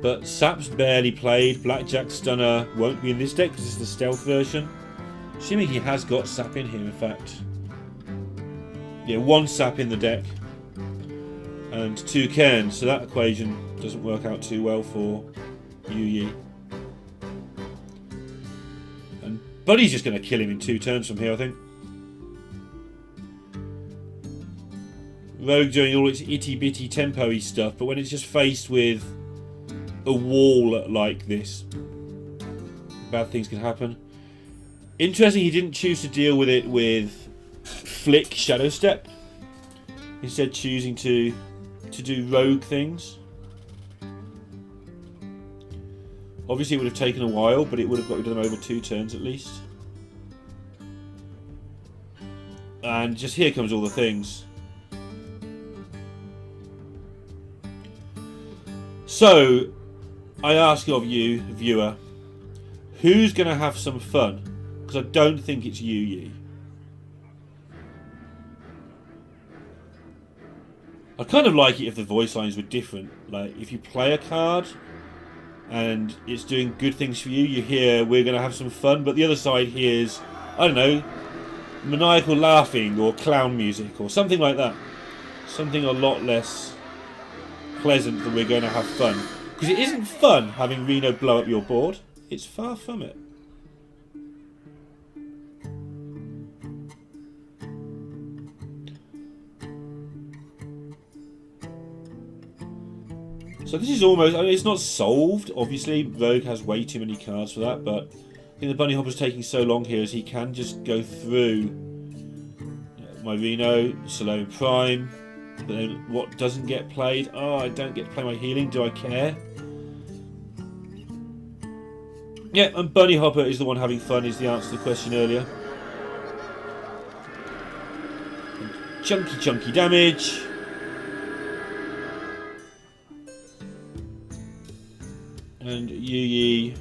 But Sap's barely played. Blackjack Stunner won't be in this deck because it's the stealth version. Assuming he has got Sap in here, in fact. Yeah, 1 Sap in the deck. And 2 Cairns, so that equation doesn't work out too well for YuYi. And Buddy's just going to kill him in 2 turns from here, I think. Rogue doing all its itty-bitty tempo-y stuff, but when it's just faced with a wall like this, bad things can happen. Interesting, he didn't choose to deal with it with Flick Shadow Step, instead choosing to do rogue things. Obviously it would have taken a while, but it would have got rid of them over 2 turns at least. And just here comes all the things. So I ask of you, viewer, who's going to have some fun? Because I don't think it's YuYi. I'd kind of like it if the voice lines were different. Like, if you play a card and it's doing good things for you, you hear, we're going to have some fun, but the other side hears, I don't know, maniacal laughing or clown music or something like that. Something a lot less pleasant than we're going to have fun. Because it isn't fun having Reno blow up your board. It's far from it. So this is almost, I mean, it's not solved. Obviously, Rogue has way too many cards for that, but I think the Bunnyhoppor's taking so long here as he can just go through my Reno, Solarian Prime. But then what doesn't get played? Oh, I don't get to play my healing. Do I care? Yeah, and Bunnyhoppor is the one having fun, is the answer to the question earlier. Chunky damage. And YuYi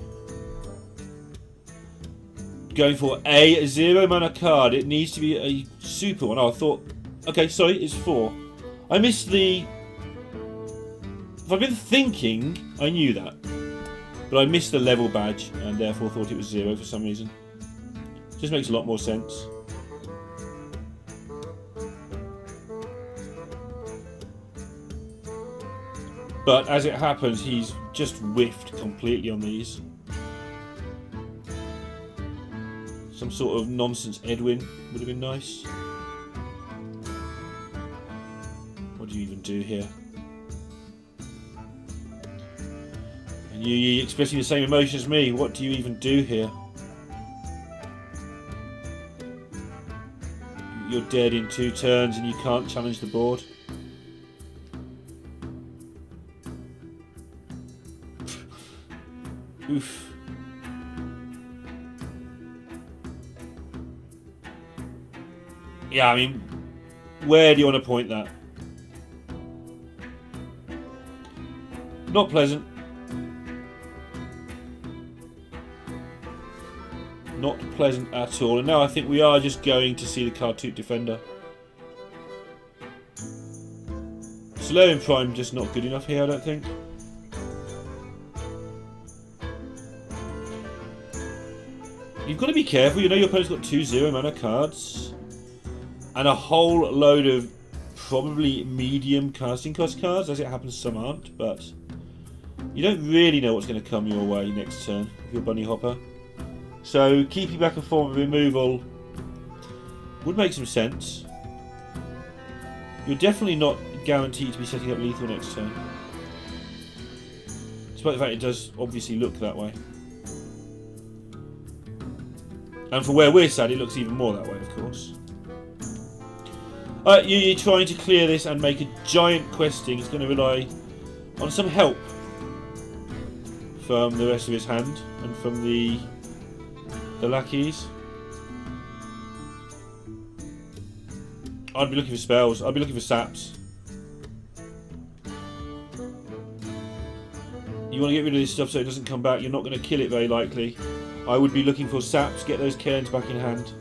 going for a 0 mana card. It needs to be a super one. Oh, I thought... Okay, sorry, it's 4. I missed the... If I've been thinking, I knew that. But I missed the level badge and therefore thought it was 0 for some reason. Just makes a lot more sense. But as it happens, he's just whiffed completely on these. Some sort of nonsense Edwin would have been nice. What do you even do here? And YuYi expressing the same emotion as me. What do you even do here? You're dead in 2 turns and you can't challenge the board. Oof. Yeah, I mean, where do you want to point that? Not pleasant. Not pleasant at all. And now I think we are just going to see the Kartoot Defender. Solarium Prime just not good enough here, I don't think. You've got to be careful. You know your opponent's got 2 0 mana cards. And a whole load of probably medium casting cost cards. As it happens, some aren't. But you don't really know what's going to come your way next turn if you're Bunnyhoppor. So keeping back a form of removal would make some sense. You're definitely not guaranteed to be setting up lethal next turn. Despite the fact it does obviously look that way. And for where we're sat, it looks even more that way, of course. YuYi trying to clear this and make a giant questing is going to rely on some help from the rest of his hand and from the lackeys. I'd be looking for spells. I'd be looking for saps. You want to get rid of this stuff so it doesn't come back. You're not going to kill it very likely. I would be looking for saps, get those cairns back in hand.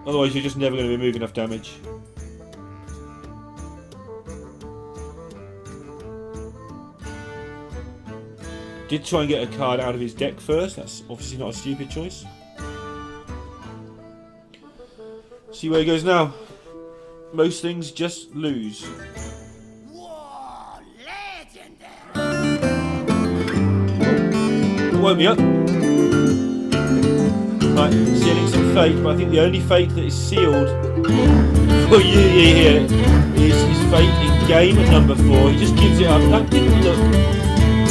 Otherwise you're just never going to remove enough damage. Did try and get a card out of his deck first. That's obviously not a stupid choice. See where he goes now. Most things just lose. Whoa, legendary! Woke me up. Right, sealing some fate, but I think the only fate that is sealed for YuYi here is his fate in game at number 4. He just gives it up. That didn't look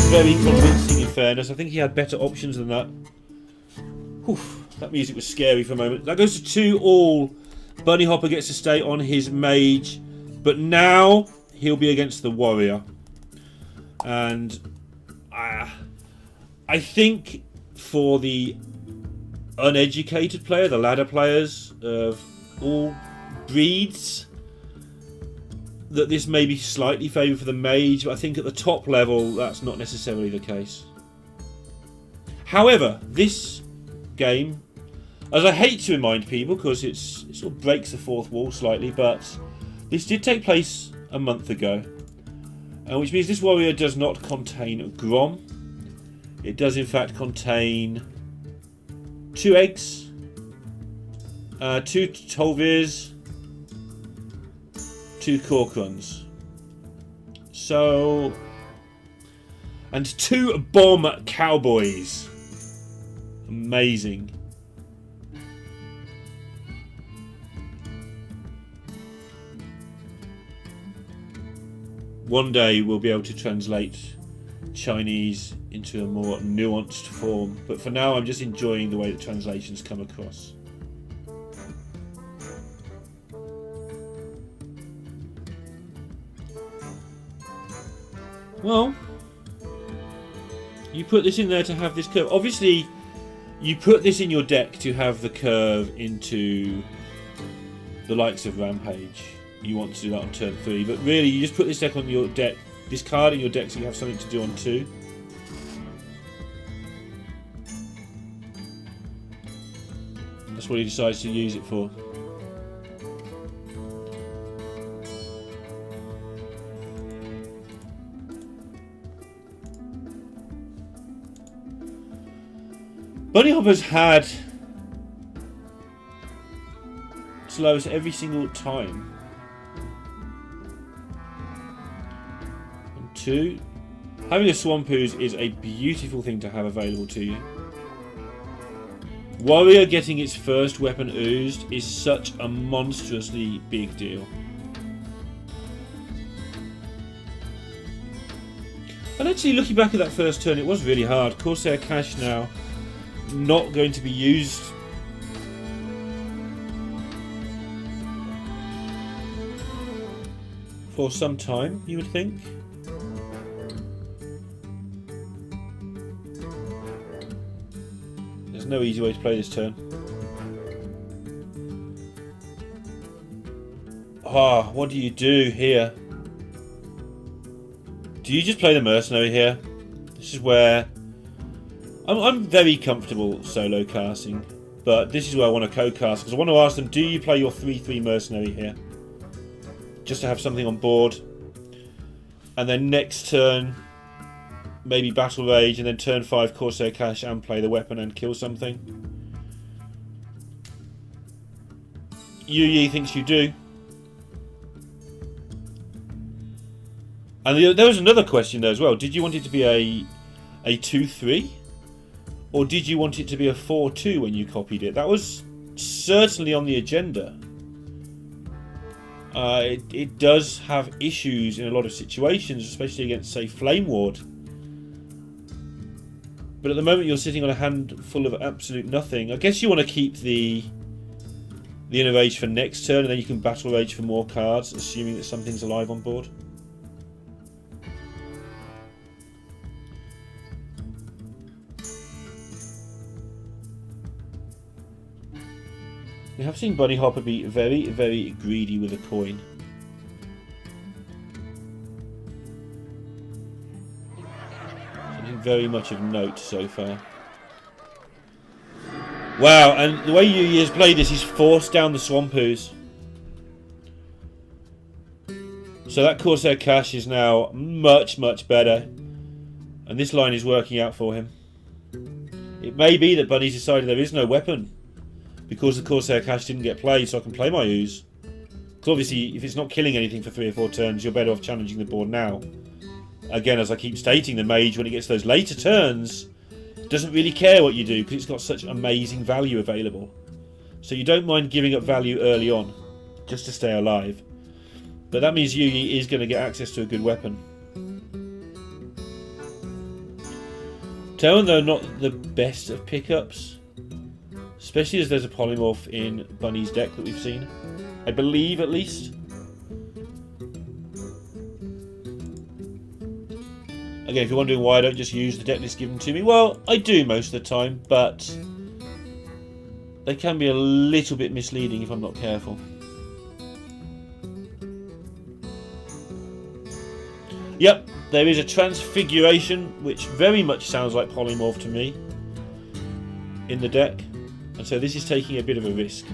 very convincing, in fairness. I think he had better options than that. Whew, that music was scary for a moment. That goes to 2-all. Bunnyhoppor gets to stay on his mage, but now he'll be against the warrior. And I think for the uneducated player, the ladder players of all breeds, that this may be slightly favoured for the mage, but I think at the top level that's not necessarily the case. However, this game, as I hate to remind people because it sort of breaks the fourth wall slightly, but this did take place a month ago, which means this warrior does not contain Grom. It does in fact contain 2 eggs, 2 Tolvirs, 2 Korkruns. So, and 2 bomb cowboys. Amazing. One day we'll be able to translate Chinese into a more nuanced form, but for now I'm just enjoying the way the translations come across. Well, You put this in there to have this curve. Obviously, you put this in your deck to have the curve into the likes of Rampage. You want to do that on turn 3, but really you just put this deck on your deck, this card in your deck, so you have something to do on 2. That's what he decides to use it for. Bunnyhoppor's had slows every single time. And 2. Having a Swampoos is a beautiful thing to have available to you. Warrior getting its first weapon oozed is such a monstrously big deal. And actually, looking back at that first turn, it was really hard. Corsair Cash now not going to be used. For some time, you would think. There's no easy way to play this turn. Ah, what do you do here? Do you just play the mercenary here? This is where I'm very comfortable solo casting, but this is where I want to co-cast, because I want to ask them, do you play your 3/3 mercenary here? Just to have something on board. And then next turn, maybe Battle Rage, and then turn 5 Corsair Cash and play the weapon and kill something. YuYi thinks you do. And there was another question there as well. Did you want it to be a 2/3? Or did you want it to be a 4/2 when you copied it? That was certainly on the agenda. It does have issues in a lot of situations, especially against, say, Flame Ward. But at the moment you're sitting on a hand full of absolute nothing. I guess you want to keep the Inner Rage for next turn, and then you can Battle Rage for more cards, assuming that something's alive on board. We have seen Bunnyhoppor be very, very greedy with a coin. Something very much of note so far. Wow, and the way YuYi has played this, he's forced down the Swampoos. So that Corsair Cash is now much, much better. And this line is working out for him. It may be that Bunny's decided there is no weapon, because the Corsair Cash didn't get played, so I can play my ooze. Because obviously, if it's not killing anything for 3 or 4 turns, you're better off challenging the board now. Again, as I keep stating, the mage, when it gets those later turns, doesn't really care what you do, because it's got such amazing value available. So you don't mind giving up value early on, just to stay alive. But that means YuYi is going to get access to a good weapon. Terran, though, not the best of pickups. Especially as there's a polymorph in Bunny's deck that we've seen. I believe, at least. Again, if you're wondering why I don't just use the deck list given to me, well, I do most of the time, but they can be a little bit misleading if I'm not careful. Yep, there is a transfiguration, which very much sounds like polymorph to me, in the deck. And so this is taking a bit of a risk.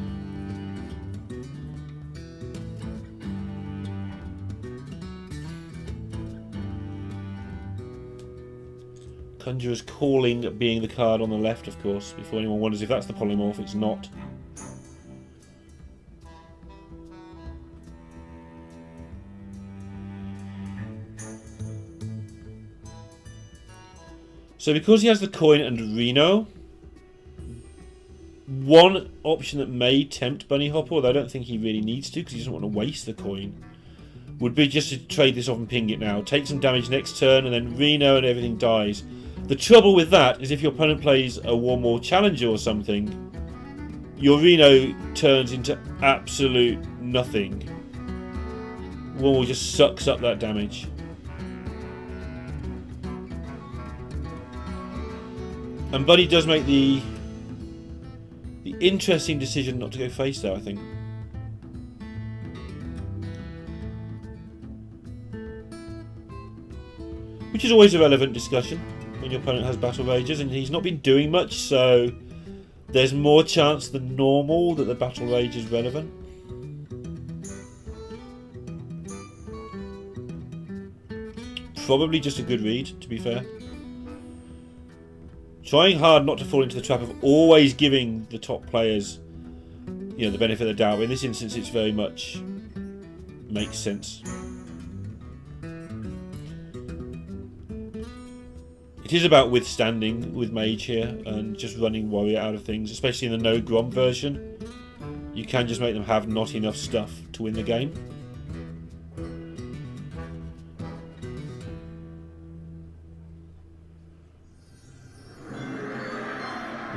Conjurer's Calling being the card on the left, of course. Before anyone wonders if that's the polymorph, it's not. So because he has the coin and Reno, one option that may tempt Bunnyhoppor, although I don't think he really needs to because he doesn't want to waste the coin, would be just to trade this off and ping it now. Take some damage next turn and then Reno and everything dies. The trouble with that is if your opponent plays a One More Challenger or something, your Reno turns into absolute nothing. One More just sucks up that damage. And Bunny does make the interesting decision not to go face there, I think. Which is always a relevant discussion when your opponent has battle rages, and he's not been doing much, so there's more chance than normal that the battle rage is relevant. Probably just a good read, to be fair. Trying hard not to fall into the trap of always giving the top players, you know, the benefit of the doubt. In this instance, it's very much makes sense. It is about withstanding with Mage here and just running Warrior out of things, especially in the no Grom version. You can just make them have not enough stuff to win the game.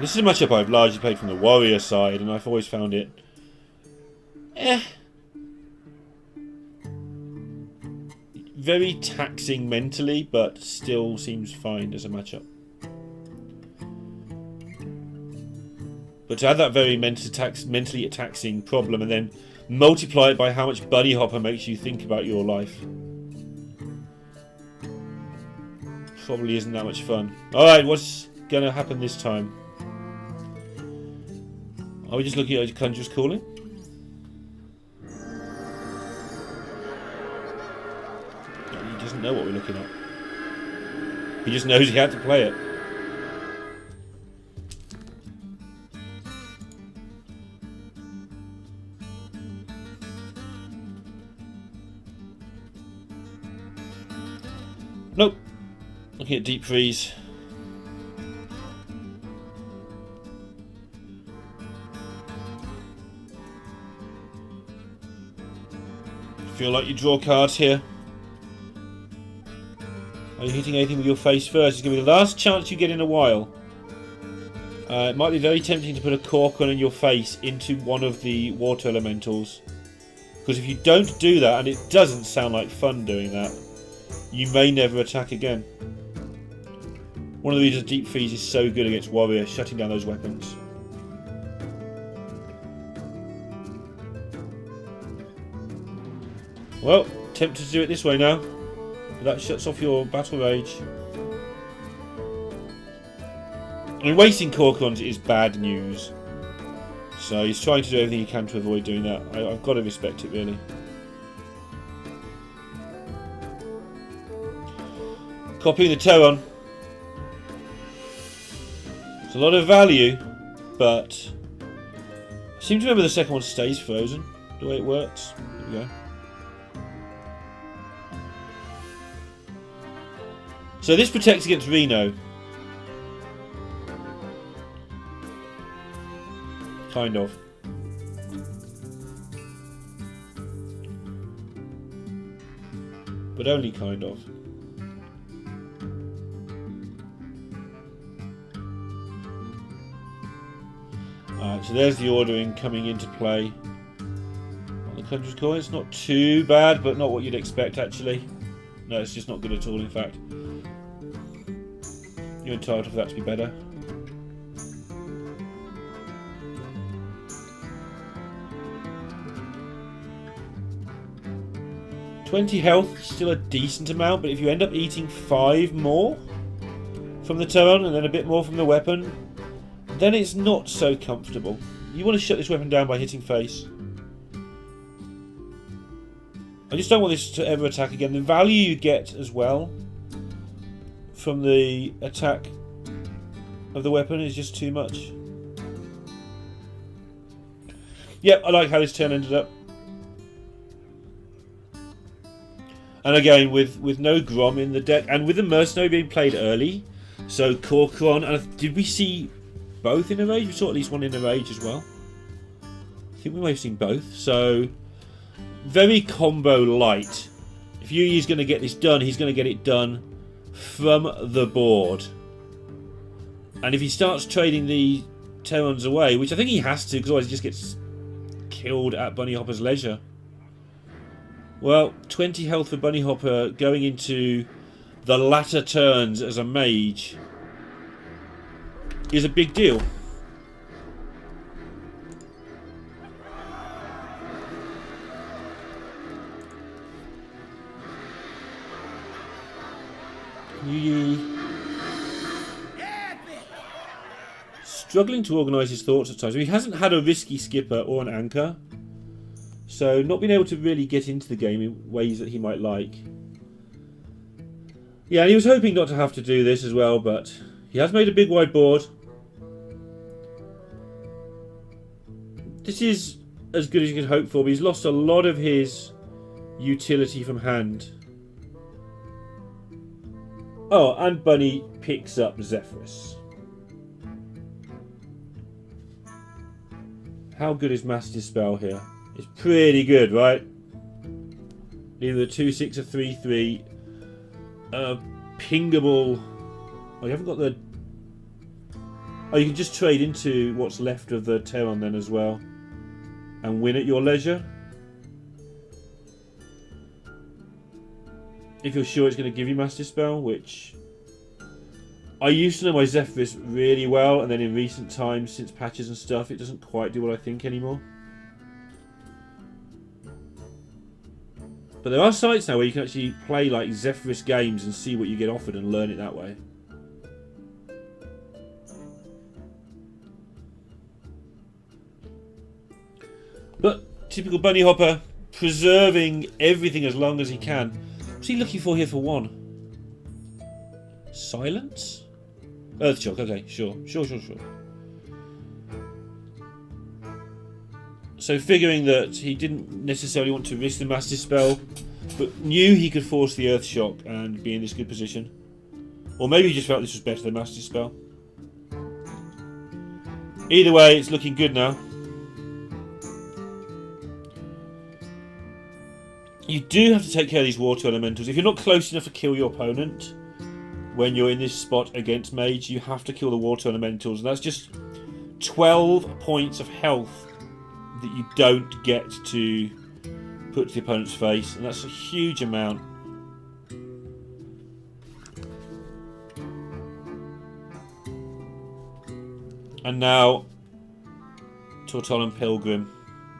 This is a matchup I've largely played from the Warrior side, and I've always found it very taxing mentally, but still seems fine as a matchup. But to have that very mentally taxing problem and then multiply it by how much Bunnyhoppor makes you think about your life, probably isn't that much fun. Alright, what's going to happen this time? Are we just looking at Conjurer's Calling? He doesn't know what we're looking at. He just knows he had to play it. Nope. Looking at Deep Freeze. Feel like you draw cards here. Are you hitting anything with your face first? It's going to be the last chance you get in a while. It might be very tempting to put a Corcoran in your face into one of the water elementals. Because if you don't do that, and it doesn't sound like fun doing that, you may never attack again. One of the reasons Deep Freeze is so good against Warrior, shutting down those weapons. Well, tempted to do it this way now. But that shuts off your battle rage. I mean, wasting Corcorans is bad news. So he's trying to do everything he can to avoid doing that. I've got to respect it, really. Copying the Terron. It's a lot of value, but I seem to remember the second one stays frozen, the way it works. There we go. So this protects against Reno. Kind of. But only kind of. Alright, so there's the ordering coming into play on the Conjurer's Coin. It's not too bad, but not what you'd expect actually. No, it's just not good at all, in fact. You're entitled for that to be better. $20 health, still a decent amount, but if you end up eating 5 more from the Terron and then a bit more from the weapon, then it's not so comfortable. You want to shut this weapon down by hitting face. I just don't want this to ever attack again. The value you get as well from the attack of the weapon is just too much. Yep, I like how this turn ended up. And again, with no Grom in the deck, and with the Mercenary being played early, so Corcoran, and did we see both in a rage? We saw at least one in a rage as well. I think we may have seen both. So, very combo light. If YuYi's going to get this done, he's going to get it done from the board. And if he starts trading the Terrons away, which I think he has to, because otherwise he just gets killed at Bunnyhoppor's leisure. Well, 20 health for Bunnyhoppor going into the latter turns as a mage. is a big deal. YuYi struggling to organise his thoughts at times. He hasn't had a risky skipper or an anchor, so not being able to really get into the game in ways that he might like. Yeah, and he was hoping not to have to do this as well, but he has made a big wide board. This is as good as you could hope for, but he's lost a lot of his utility from hand. Oh, and Bunny picks up Zephyrus. How good is Mass Dispel here? It's pretty good, right? Either a 2/6 or 3/3. Pingable. Oh, you haven't got the. Oh, you can just trade into what's left of the Terron then as well, and win at your leisure. If you're sure it's going to give you Mass Dispel, which I used to know my Zephyrus really well, and then in recent times, since patches and stuff, it doesn't quite do what I think anymore. But there are sites now where you can actually play like Zephyrus games and see what you get offered and learn it that way. But typical Bunnyhoppor, preserving everything as long as he can. What's he looking for here for one? Silence? Earthshock, okay, sure. So figuring that he didn't necessarily want to risk the Mass Dispel, but knew he could force the Earthshock and be in this good position. Or maybe he just felt this was better than Mass Dispel. Either way, it's looking good now. You do have to take care of these water elementals. If you're not close enough to kill your opponent when you're in this spot against Mage, you have to kill the water elementals. And that's just 12 points of health that you don't get to put to the opponent's face. And that's a huge amount. And now, Tortollan Pilgrim.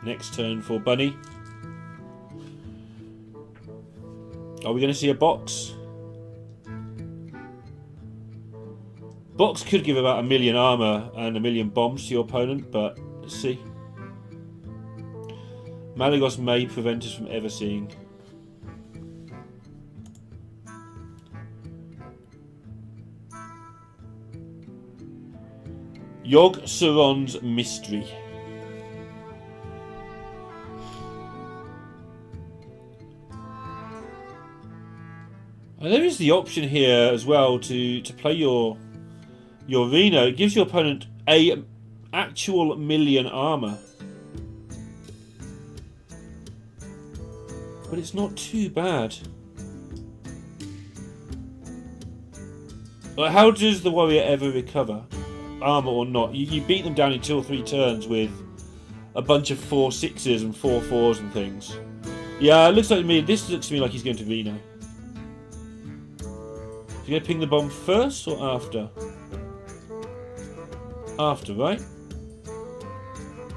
Next turn for Bunny. Are we going to see a box? Box could give about 1,000,000 armor and 1,000,000 bombs to your opponent, but let's see. Malygos may prevent us from ever seeing. Yogg-Saron's Mystery. And there is the option here as well to play your Reno. It gives your opponent a actual 1,000,000 armor. But it's not too bad. Like, how does the warrior ever recover? Armor or not? You beat them down in 2 or 3 turns with a bunch of 4/6s and 4/4s and things. Yeah, it looks like to me. This looks to me like he's going to Reno. Is he going to ping the bomb first or after? After, right?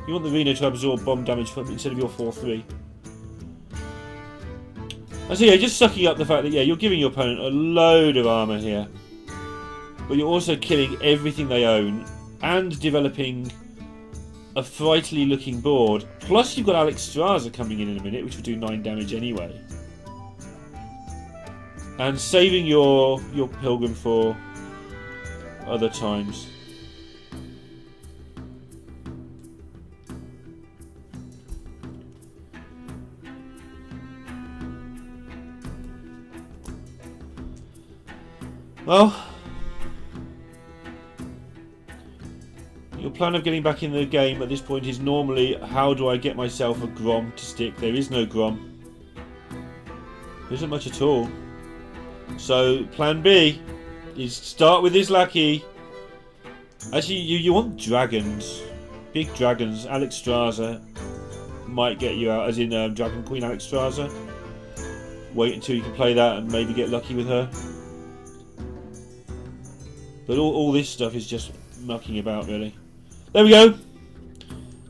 You want the Reno to absorb bomb damage instead of your 4/3. And so yeah, just sucking up the fact that yeah, you're giving your opponent a load of armor here, but you're also killing everything they own and developing a frightfully looking board. Plus you've got Alexstrasza coming in a minute, which will do 9 damage anyway. And saving your Pilgrim for other times. Well, your plan of getting back in the game at this point is normally, how do I get myself a Grom to stick? There is no Grom. There isn't much at all. So plan B is start with this lackey. Actually, you want dragons, big dragons. Alexstrasza might get you out, as in Dragon Queen Alexstrasza. Wait until you can play that and maybe get lucky with her. But all this stuff is just mucking about, really. There we go.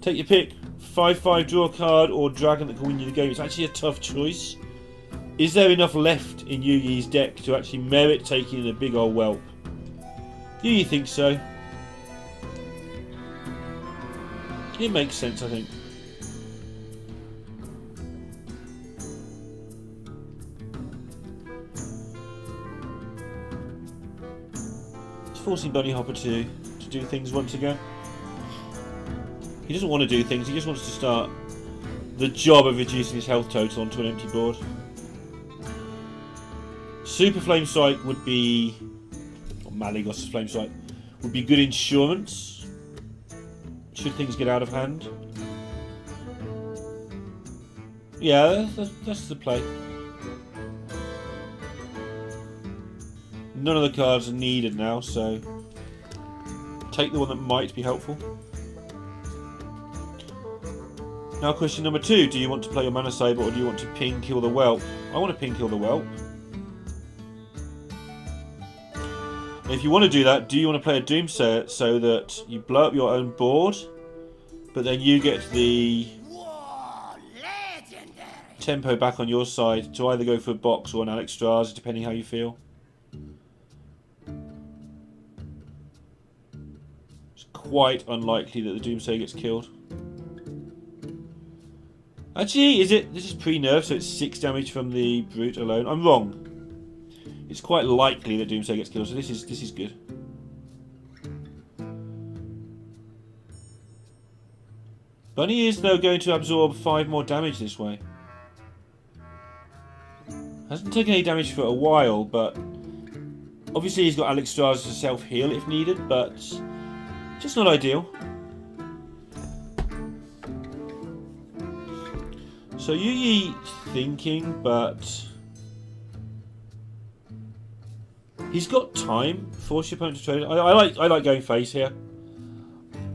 Take your pick. 5/5, draw a card, or dragon that can win you the game. It's actually a tough choice. Is there enough left in YuYi's deck to actually merit taking in a big old whelp? YuYi thinks so. It makes sense, I think. It's forcing Bunnyhoppor to do things once again. He doesn't want to do things, he just wants to start the job of reducing his health total onto an empty board. Super Flame Strike would be, or Malygos Flame Strike, would be good insurance should things get out of hand. Yeah, that's the play. None of the cards are needed now, so take the one that might be helpful. Now question number 2, do you want to play your Mana Saber or do you want to ping kill the whelp? I want to ping kill the whelp. And if you want to do that, do you want to play a Doomsayer so that you blow up your own board, but then you get the tempo back on your side to either go for a box or an Alexstrasza, depending how you feel. It's quite unlikely that the Doomsayer gets killed. Actually, this is pre-nerf, so it's 6 damage from the Brute alone. I'm wrong. It's quite likely that Doomsayer gets killed, so this is good. Bunny is, though, going to absorb 5 more damage this way. Hasn't taken any damage for a while, but obviously he's got Alexstrasza to self-heal if needed, but just not ideal. So YuYi thinking, but he's got time. Force your opponent to trade. I like going face here.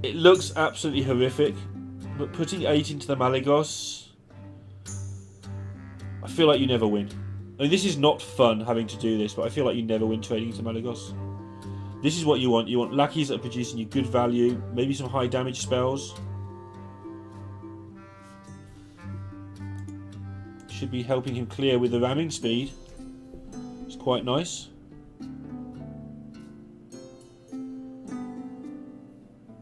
It looks absolutely horrific, but putting 8 into the Malygos, I feel like you never win. I mean, this is not fun having to do this, but I feel like you never win trading into Malygos. This is what you want. You want lackeys that are producing you good value, maybe some high damage spells. Should be helping him clear with the ramming speed. It's quite nice.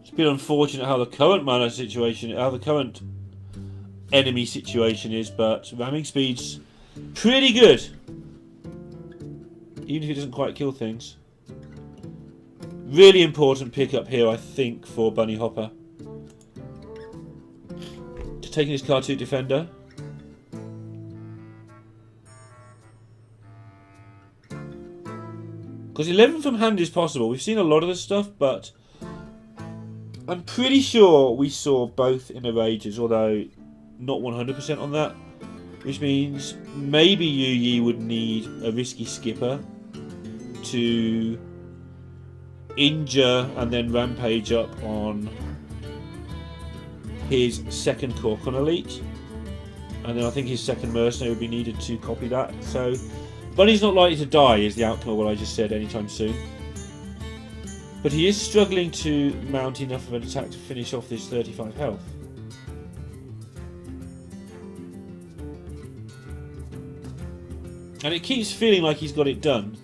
It's a bit unfortunate how the current mana situation, how the current enemy situation is, but ramming speed's pretty good. Even if it doesn't quite kill things. Really important pickup here, I think, for Bunnyhoppor. Just taking his card to Defender. Because 11 from hand is possible. We've seen a lot of this stuff, but I'm pretty sure we saw both in the Rages, although not 100% on that. Which means maybe YuYi would need a risky skipper to injure and then rampage up on his second Korkon Elite. And then I think his second Mercenary would be needed to copy that. So Bunny's not likely to die is the outcome of what I just said anytime soon. But he is struggling to mount enough of an attack to finish off this 35 health. And it keeps feeling like he's got it done.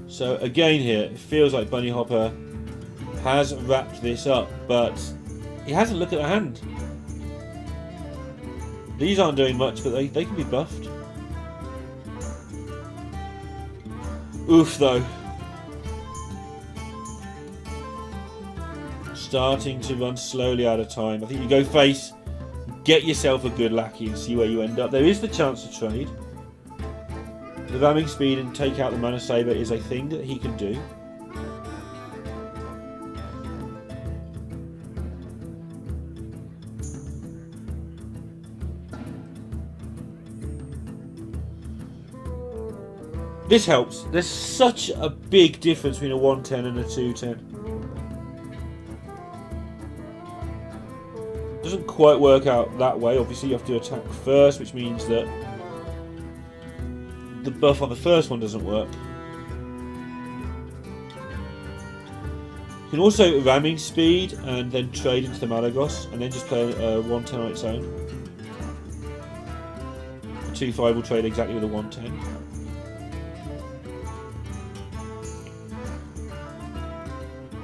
So again here, it feels like Bunnyhoppor has wrapped this up, but he hasn't looked at the hand. These aren't doing much, but they can be buffed. Oof, though. Starting to run slowly out of time. I think you go face, get yourself a good lackey and see where you end up. There is the chance to trade. The ramming speed and take out the Mana Saber is a thing that he can do. This helps. There's such a big difference between a 110 and a 210. Doesn't quite work out that way. Obviously you have to attack first, which means that the buff on the first one doesn't work. You can also ramming speed and then trade into the Malagos and then just play a 110 on its own. A 2-5 will trade exactly with a 110.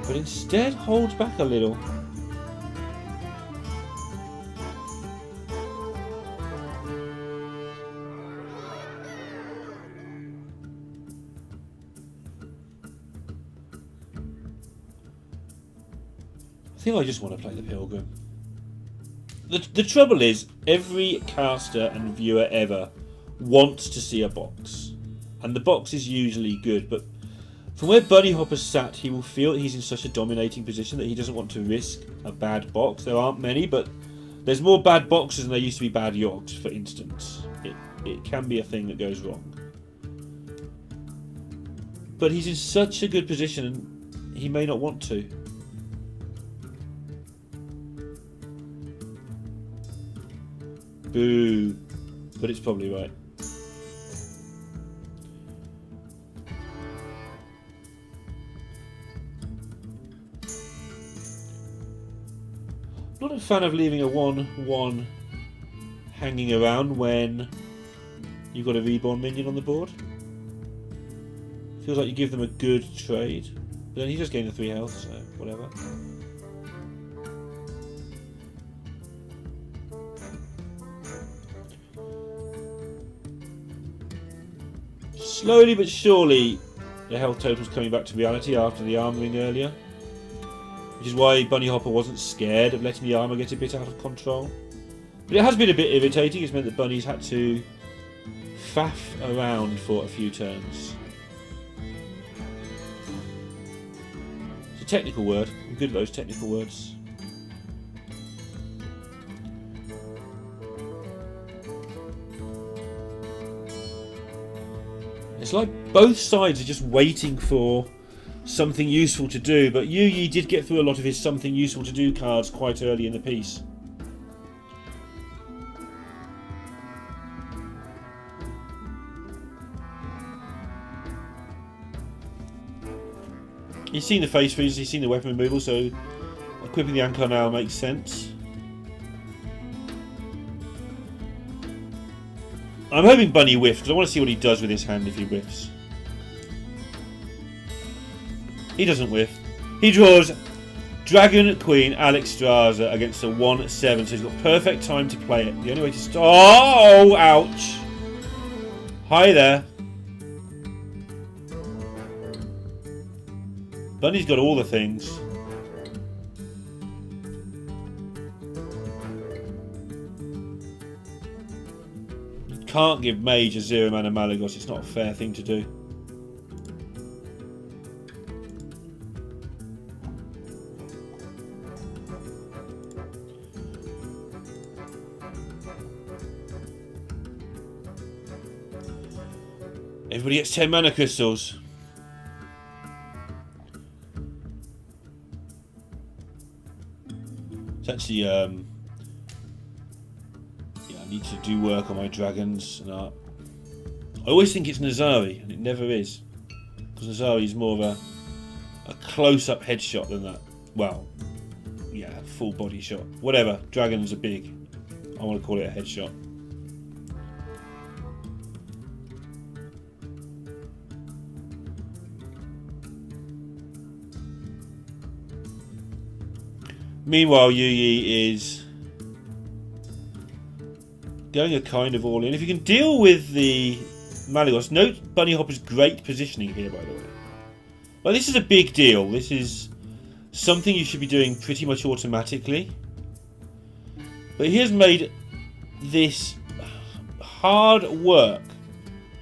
But instead holds back a little. I think I just want to play the Pilgrim. The trouble is, every caster and viewer ever wants to see a box. And the box is usually good, but from where Bunnyhoppor sat, he will feel that he's in such a dominating position that he doesn't want to risk a bad box. There aren't many, but there's more bad boxes than there used to be bad Yogs, for instance. It can be a thing that goes wrong. But he's in such a good position, and he may not want to. Boo. But it's probably right. Not a fan of leaving a 1-1 hanging around when you've got a reborn minion on the board. Feels like you give them a good trade. But then he just gained the 3 health, so whatever. Slowly but surely, the health total's coming back to reality after the armouring earlier. Which is why Bunnyhoppor wasn't scared of letting the armour get a bit out of control. But it has been a bit irritating. It's meant that Bunny's had to faff around for a few turns. It's a technical word. I'm good at those technical words. It's like both sides are just waiting for something useful to do, but YuYi did get through a lot of his something useful to do cards quite early in the piece. He's seen the face freezes, he's seen the weapon removal, so equipping the Ankar now makes sense. I'm hoping Bunny whiffs, because I want to see what he does with his hand if he whiffs. He doesn't whiff. He draws Dragon Queen Alexstrasza against a 1-7, so he's got perfect time to play it. The only way to start... Oh, ouch! Hi there. Bunny's got all the things. Can't give Mage a 0-mana Malagos, it's not a fair thing to do. Everybody gets 10 mana crystals. It's actually I need to do work on my dragons and art. I always think it's Nazari, and it never is. Because Nazari is more of a close-up headshot than that. Well, yeah, full body shot. Whatever, dragons are big. I want to call it a headshot. Meanwhile, YuYi is going a kind of all in. If you can deal with the Malagos, note Bunnyhoppor's great positioning here, by the way. Like, this is a big deal. This is something you should be doing pretty much automatically. But he has made this hard work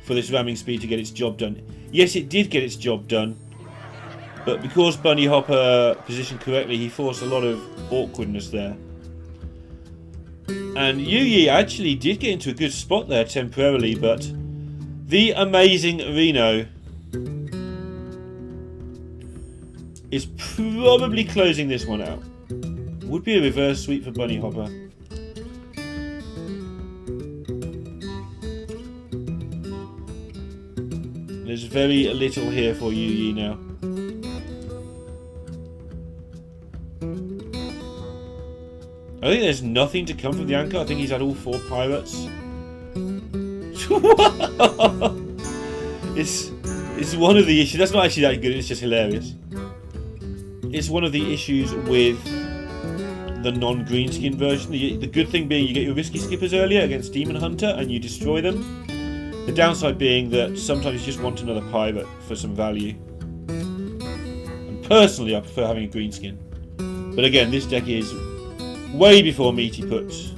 for this ramming speed to get its job done. Yes, it did get its job done. But because Bunnyhoppor positioned correctly, he forced a lot of awkwardness there. And YuYi actually did get into a good spot there temporarily, but the amazing Reno is probably closing this one out. Would be a reverse sweep for Bunnyhoppor. There's very little here for YuYi now. I think there's nothing to come from the anchor. I think he's had all 4 pirates. It's one of the issues. That's not actually that good. It's just hilarious. It's one of the issues with the non-greenskin version. The good thing being you get your risky skippers earlier against Demon Hunter and you destroy them. The downside being that sometimes you just want another pirate for some value. And personally, I prefer having a greenskin. But again, this deck is way before Meaty puts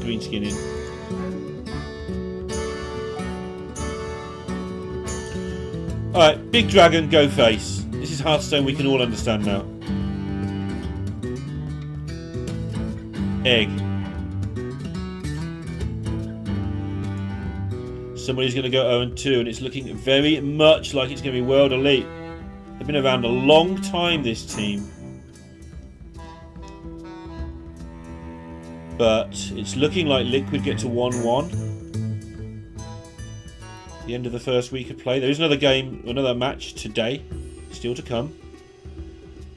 greenskin in. Alright, big dragon, go face. This is Hearthstone we can all understand now. Egg. Somebody's going to go 0-2 and it's looking very much like it's going to be World Elite. They've been around a long time, this team. But it's looking like Liquid get to 1-1. The end of the first week of play. There is another game, another match today, still to come.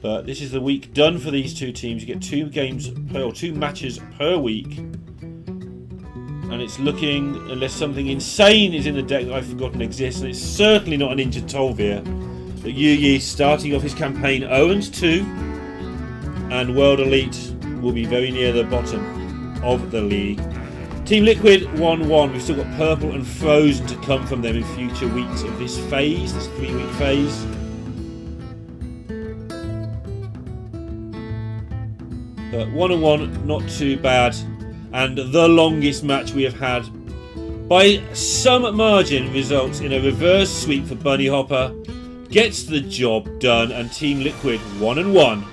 But this is the week done for these two teams. You get 2 games or 2 matches per week. And it's looking, unless something insane is in the deck that I've forgotten exists, and it's certainly not an injured Tolvir, that YuYi starting off his campaign 0-2, and World Elite will be very near the bottom of the league. Team Liquid 1-1. We've still got Purple and Frozen to come from them in future weeks of this phase, this 3-week phase. But 1-1, not too bad. And the longest match we have had, by some margin, results in a reverse sweep for Bunnyhoppor. Gets the job done, and Team Liquid 1-1